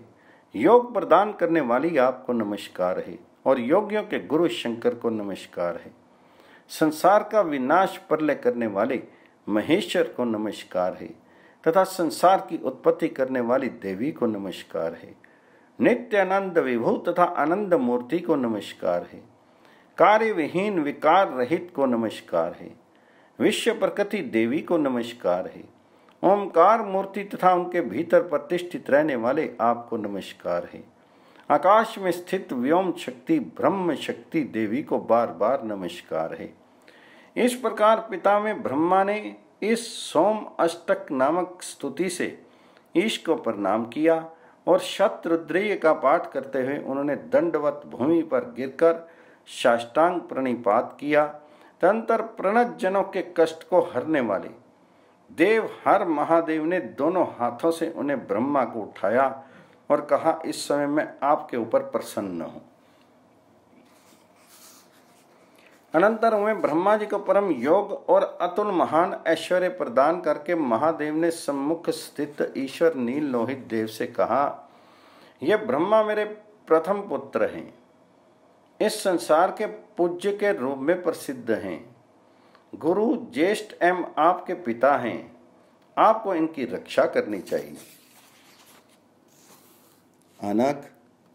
योग प्रदान करने वाली आपको नमस्कार है और योगियों के गुरु शंकर को नमस्कार है। संसार का विनाश प्रलय करने वाले महेश्वर को नमस्कार है तथा संसार की उत्पत्ति करने वाली देवी को नमस्कार है। नित्य आनंद विभू तथा आनंद मूर्ति को नमस्कार है। कार्य विहीन विकार रहित को नमस्कार है। विश्व प्रकृति देवी को नमस्कार है। ओमकार मूर्ति तथा उनके भीतर प्रतिष्ठित रहने वाले आपको नमस्कार है। आकाश में स्थित व्योम शक्ति ब्रह्म शक्ति देवी को बार बार नमस्कार है। इस प्रकार पिता में ब्रह्मा ने इस सोम अष्टक नामक स्तुति से ईश को प्रणाम किया और शतरुद्रीय का पाठ करते हुए उन्होंने दंडवत भूमि पर गिरकर साष्टांग प्रणिपात किया। तदंतर प्रणत जनों के कष्ट को हरने वाले देव हर महादेव ने दोनों हाथों से उन्हें ब्रह्मा को उठाया और कहा, इस समय मैं आपके ऊपर प्रसन्न हूं। अनंतर उन्हें ब्रह्मा जी को परम योग और अतुल महान ऐश्वर्य प्रदान करके महादेव ने सम्मुख स्थित ईश्वर नील लोहित देव से कहा, यह ब्रह्मा मेरे प्रथम पुत्र हैं, इस संसार के पूज्य के रूप में प्रसिद्ध हैं, गुरु ज्येष्ठ एवं आपके पिता हैं, आपको इनकी रक्षा करनी चाहिए। अनघ,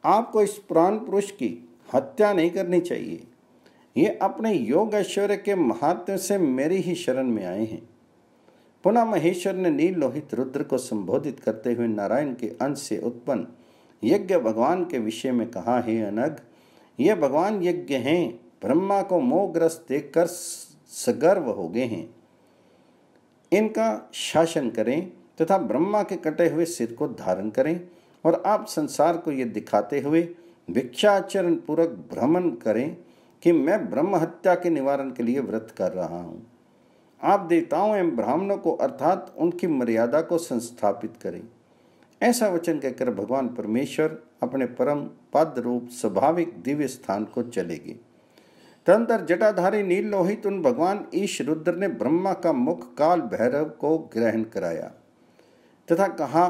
आपको इस प्राण पुरुष की हत्या नहीं करनी चाहिए। ये अपने योग ऐश्वर्य के महात्म्य से मेरी ही शरण में आए हैं। पुनः महेश्वर ने नील लोहित रुद्र को संबोधित करते हुए नारायण के अंश से उत्पन्न यज्ञ भगवान के विषय में कहा, हे अनघ, ये भगवान यज्ञ हैं, ब्रह्मा को मोहग्रस्त देखकर सगर्व हो गए हैं। इनका शासन करें तथा ब्रह्मा के कटे हुए सिर को धारण करें और आप संसार को ये दिखाते हुए भिक्षाचरण पूर्वक भ्रमण करें कि मैं ब्रह्म हत्या के निवारण के लिए व्रत कर रहा हूँ। आप देवताओं एवं ब्राह्मणों को अर्थात उनकी मर्यादा को संस्थापित करें। ऐसा वचन कहकर भगवान परमेश्वर अपने परम पद रूप स्वाभाविक दिव्य स्थान को चले गए। तदंतर जटाधारी नील लोहित उन भगवान ईश रुद्र ने ब्रह्मा का मुख काल भैरव को ग्रहण कराया तथा कहा,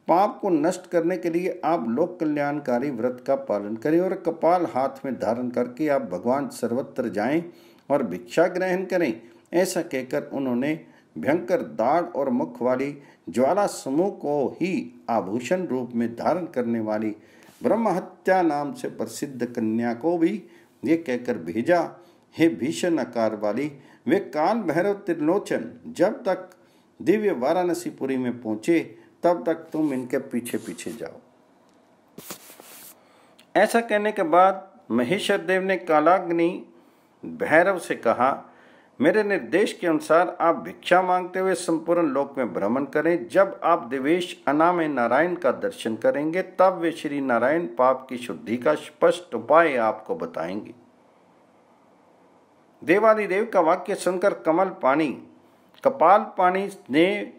पाप को नष्ट करने के लिए आप लोक कल्याणकारी व्रत का पालन करें और कपाल हाथ में धारण करके आप भगवान सर्वत्र जाएं और भिक्षा ग्रहण करें। ऐसा कहकर उन्होंने भयंकर दाढ़ और मुख वाली ज्वाला समूह को ही आभूषण रूप में धारण करने वाली ब्रह्म हत्या नाम से प्रसिद्ध कन्या को भी ये कहकर भेजा, हे भीषण आकार वाली वे काल भैरव त्रिलोचन, जब तक दिव्य वाराणसीपुरी में पहुंचे तब तक तुम इनके पीछे पीछे जाओ। ऐसा कहने के बाद महेश्वर देव ने कालाग्नि भैरव से कहा, मेरे निर्देश के अनुसार आप भिक्षा मांगते हुए संपूर्ण लोक में भ्रमण करें। जब आप देवेश अनामय नारायण का दर्शन करेंगे तब वे श्री नारायण पाप की शुद्धि का स्पष्ट उपाय आपको बताएंगे। देवादिदेव का वाक्य सुनकर कपाल पानी ने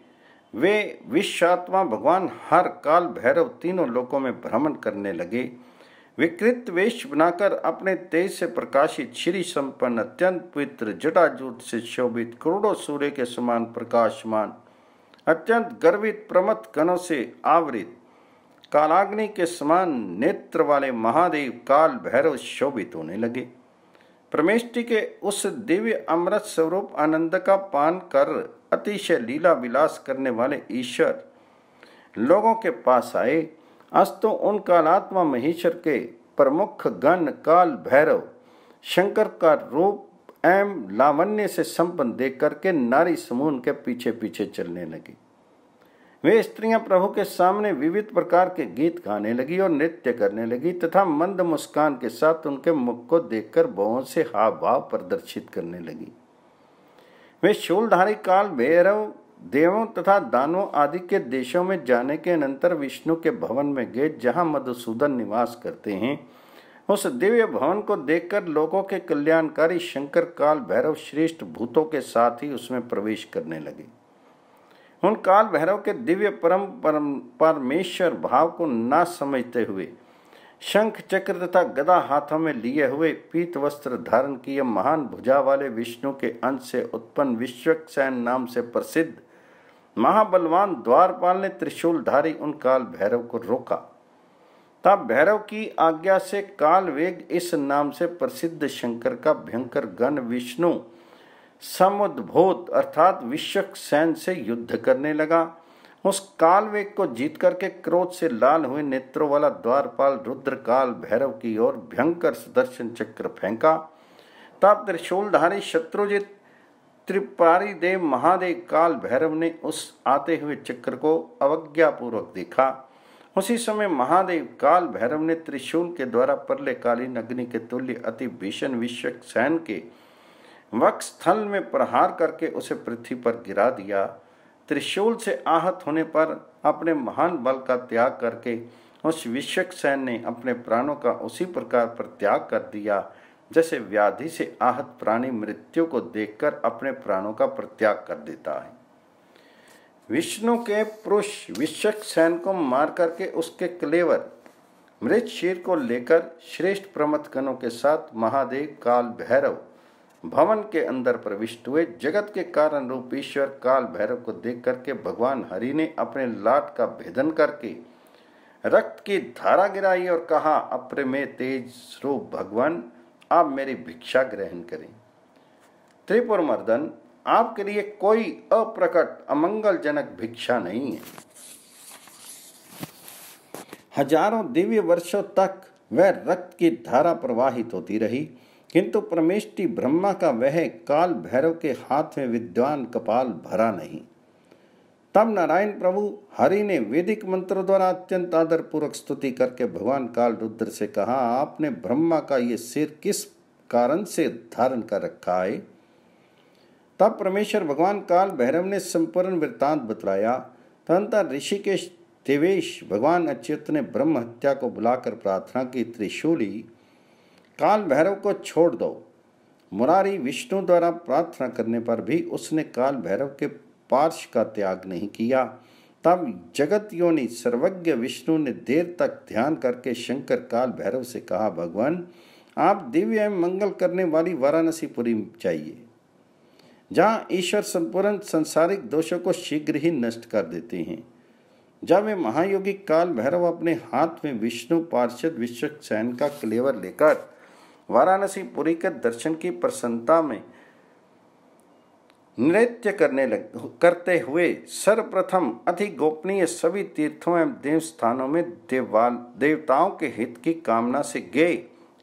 वे विश्वात्मा भगवान हर काल भैरव तीनों लोकों में भ्रमण करने लगे। विकृत वेश बनाकर अपने तेज से प्रकाशित श्री संपन्न अत्यंत पवित्र जटाजूट से शोभित करोड़ों सूर्य के समान प्रकाशमान अत्यंत गर्वित प्रमथ गणों से आवृत कालाग्नि के समान नेत्र वाले महादेव काल भैरव शोभित होने लगे। परमेष्टि के उस दिव्य अमृत स्वरूप आनंद का पान कर अतिशय लीला विलास करने वाले ईश्वर लोगों के पास आए। अस्तु उन कालात्मा महेश्वर के प्रमुख गण काल भैरव शंकर का रूप एवं लावण्य से संपन्न देख करके नारी समूह के पीछे पीछे चलने लगी। वे स्त्रियां प्रभु के सामने विविध प्रकार के गीत गाने लगी और नृत्य करने लगी तथा मंद मुस्कान के साथ उनके मुख को देखकर बहुओं से हाव भाव प्रदर्शित करने लगी। वे शूलधारी काल भैरव देवों तथा दानवों आदि के देशों में जाने के अनंतर विष्णु के भवन में गए जहां मधुसूदन निवास करते हैं। उस दिव्य भवन को देखकर लोगों के कल्याणकारी शंकर काल भैरव श्रेष्ठ भूतों के साथ ही उसमें प्रवेश करने लगे। उन काल भैरव के दिव्य परमेश्वर भाव को ना समझते हुए शंख चक्र तथा गदा हाथों में लिए हुए पीत वस्त्र धारण किए महान भुजा वाले विष्णु के अंश से उत्पन्न विश्वक्सेन नाम से प्रसिद्ध महाबलवान द्वारपाल ने त्रिशूलधारी उन काल भैरव को रोका। तब भैरव की आज्ञा से काल वेग इस नाम से प्रसिद्ध शंकर का भयंकर गण विष्णु समुद्भूत अर्थात विश्वक्सेन से युद्ध करने लगा। उस काल वेग को जीत करके क्रोध से लाल हुए नेत्रों वाला द्वारपाल रुद्र काल भैरव की ओर भयंकर सुदर्शन चक्र फेंका। तब त्रिशूलधारी शत्रुजित त्रिपुरारी देव महादेव काल भैरव ने उस आते हुए चक्र को अवज्ञापूर्वक देखा। उसी समय महादेव काल भैरव ने त्रिशूल के द्वारा प्रलयकालीन अग्नि के तुल्य अति भीषण विश्वक्सेन के वक्षस्थल में प्रहार करके उसे पृथ्वी पर गिरा दिया। त्रिशूल से आहत होने पर अपने महान बल का त्याग करके उस विश्वक्सेन ने अपने प्राणों का उसी प्रकार परित्याग कर दिया जैसे व्याधि से आहत प्राणी मृत्यु को देखकर अपने प्राणों का परित्याग कर देता है। विष्णु के पुरुष विश्वक्सेन को मार करके उसके क्लेवर मृत शीर को लेकर श्रेष्ठ प्रमथगणों के साथ महादेव काल भैरव भवन के अंदर प्रविष्ट हुए। जगत के कारण रूप ईश्वर काल भैरव को देख करके भगवान हरि ने अपने लाट का भेदन करके रक्त की धारा गिराई और कहा, अप्रमेय तेज रूप भगवान, आप मेरी भिक्षा ग्रहण करें। त्रिपुर मर्दन, आपके लिए कोई अप्रकट अमंगलजनक भिक्षा नहीं है। हजारों दिव्य वर्षों तक वह रक्त की धारा प्रवाहित होती रही, किंतु परमेष्टि ब्रह्मा का वह काल भैरव के हाथ में विद्वान कपाल भरा नहीं। तब नारायण प्रभु हरि ने वैदिक मंत्रों द्वारा अत्यंत आदर पूर्वक स्तुति करके भगवान काल रुद्र से कहा, आपने ब्रह्मा का ये सिर किस कारण से धारण कर रखा है? तब परमेश्वर भगवान काल भैरव ने संपूर्ण वृत्तांत बतलाया। तदनंतर ऋषिकेश देवेश भगवान अच्युत ने ब्रह्म हत्या को बुलाकर प्रार्थना की, त्रिशूली काल भैरव को छोड़ दो। मुरारी विष्णु द्वारा प्रार्थना करने पर भी उसने काल भैरव के पार्श का त्याग नहीं किया। तब जगत योनि सर्वज्ञ विष्णु ने देर तक ध्यान करके शंकर काल भैरव से कहा, भगवान, आप दिव्य एवं मंगल करने वाली वाराणसी पुरी चाहिए, जहाँ ईश्वर संपूर्ण संसारिक दोषों को शीघ्र ही नष्ट कर देते हैं। जब वे महायोगी काल भैरव अपने हाथ में विष्णु पार्षद विश्वक्सेन का क्लेवर लेकर वाराणसी पुरी के दर्शन की प्रसन्नता में नृत्य करते हुए सर्वप्रथम अति गोपनीय सभी तीर्थों एवं देव स्थानों में देवताओं के हित की कामना से गए,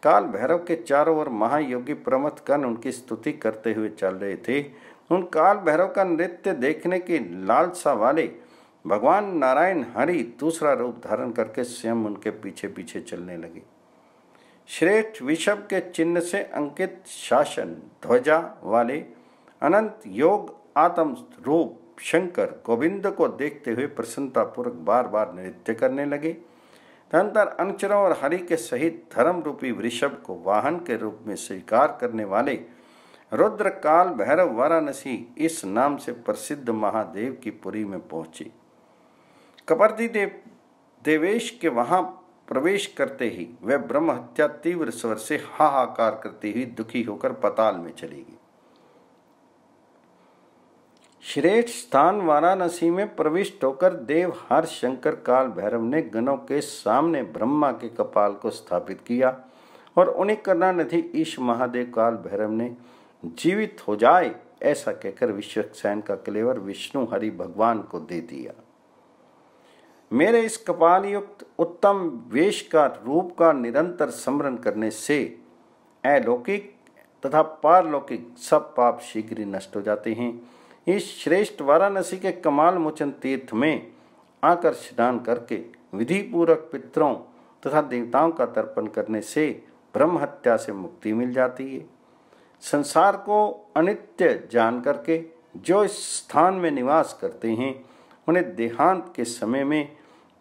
काल भैरव के चारों ओर महायोगी प्रमथगण उनकी स्तुति करते हुए चल रहे थे। उन काल भैरव का नृत्य देखने की लालसा वाले भगवान नारायण हरि दूसरा रूप धारण करके स्वयं उनके पीछे पीछे चलने लगे। श्रेष्ठ विषभ के चिन्ह से अंकित शासन ध्वजा वाले अनंत योग आत्म रूप शंकर गोविंद को देखते हुए प्रसन्नता पूर्वक बार बार नृत्य करने लगे। तदनंतर अनुचरों और हरि के सहित धर्म रूपी वृषभ को वाहन के रूप में स्वीकार करने वाले रुद्र काल भैरव वाराणसी इस नाम से प्रसिद्ध महादेव की पुरी में पहुंचे। कपर्दी देवेश के वहां प्रवेश करते ही वह ब्रह्म हत्या तीव्र स्वर से हाहाकार करती हुई दुखी होकर पाताल में चलेगी। श्रेष्ठ स्थान वाराणसी में प्रविष्ट होकर देव हर शंकर काल भैरव ने गणों के सामने ब्रह्मा के कपाल को स्थापित किया और उन्हें करुणानिधि ईश महादेव काल भैरव ने जीवित हो जाए ऐसा कहकर विश्वक्सेन का क्लेवर विष्णु हरि भगवान को दे दिया। मेरे इस कपाल युक्त उत्तम वेश का रूप का निरंतर स्मरण करने से अलौकिक तथा पारलौकिक सब पाप शीघ्र ही नष्ट हो जाते हैं। इस श्रेष्ठ वाराणसी के कमाल मोचन तीर्थ में आकर स्नान करके विधि पूर्वक पितरों तथा देवताओं का तर्पण करने से ब्रह्म हत्या से मुक्ति मिल जाती है। संसार को अनित्य जान करके जो इस स्थान में निवास करते हैं उन्हें देहांत के समय में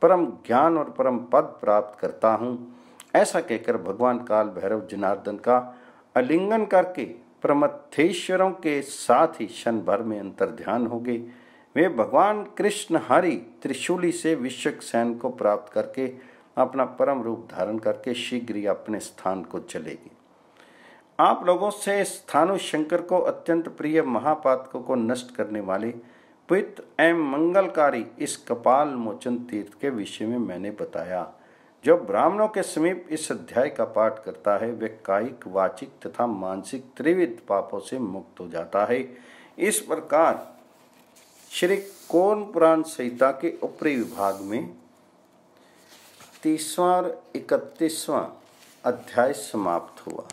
परम ज्ञान और परम पद प्राप्त करता हूँ, ऐसा कहकर भगवान काल भैरव जनार्दन का आलिंगन करके प्रमथेश्वरों के साथ ही क्षण भर में अंतर्ध्यान हो गए। वे भगवान कृष्ण हरि त्रिशूली से विश्वक्सेन को प्राप्त करके अपना परम रूप धारण करके शीघ्र ही अपने स्थान को चलेगी। आप लोगों से स्थानु शंकर को अत्यंत प्रिय महापातकों को नष्ट करने वाले पवित्र एवं मंगलकारी इस कपाल मोचन तीर्थ के विषय में मैंने बताया। जो ब्राह्मणों के समीप इस अध्याय का पाठ करता है वह कायिक, वाचिक तथा मानसिक त्रिविध पापों से मुक्त हो जाता है। इस प्रकार श्री कौन पुराण संहिता के ऊपरी विभाग में 30वां और 31वां अध्याय समाप्त हुआ।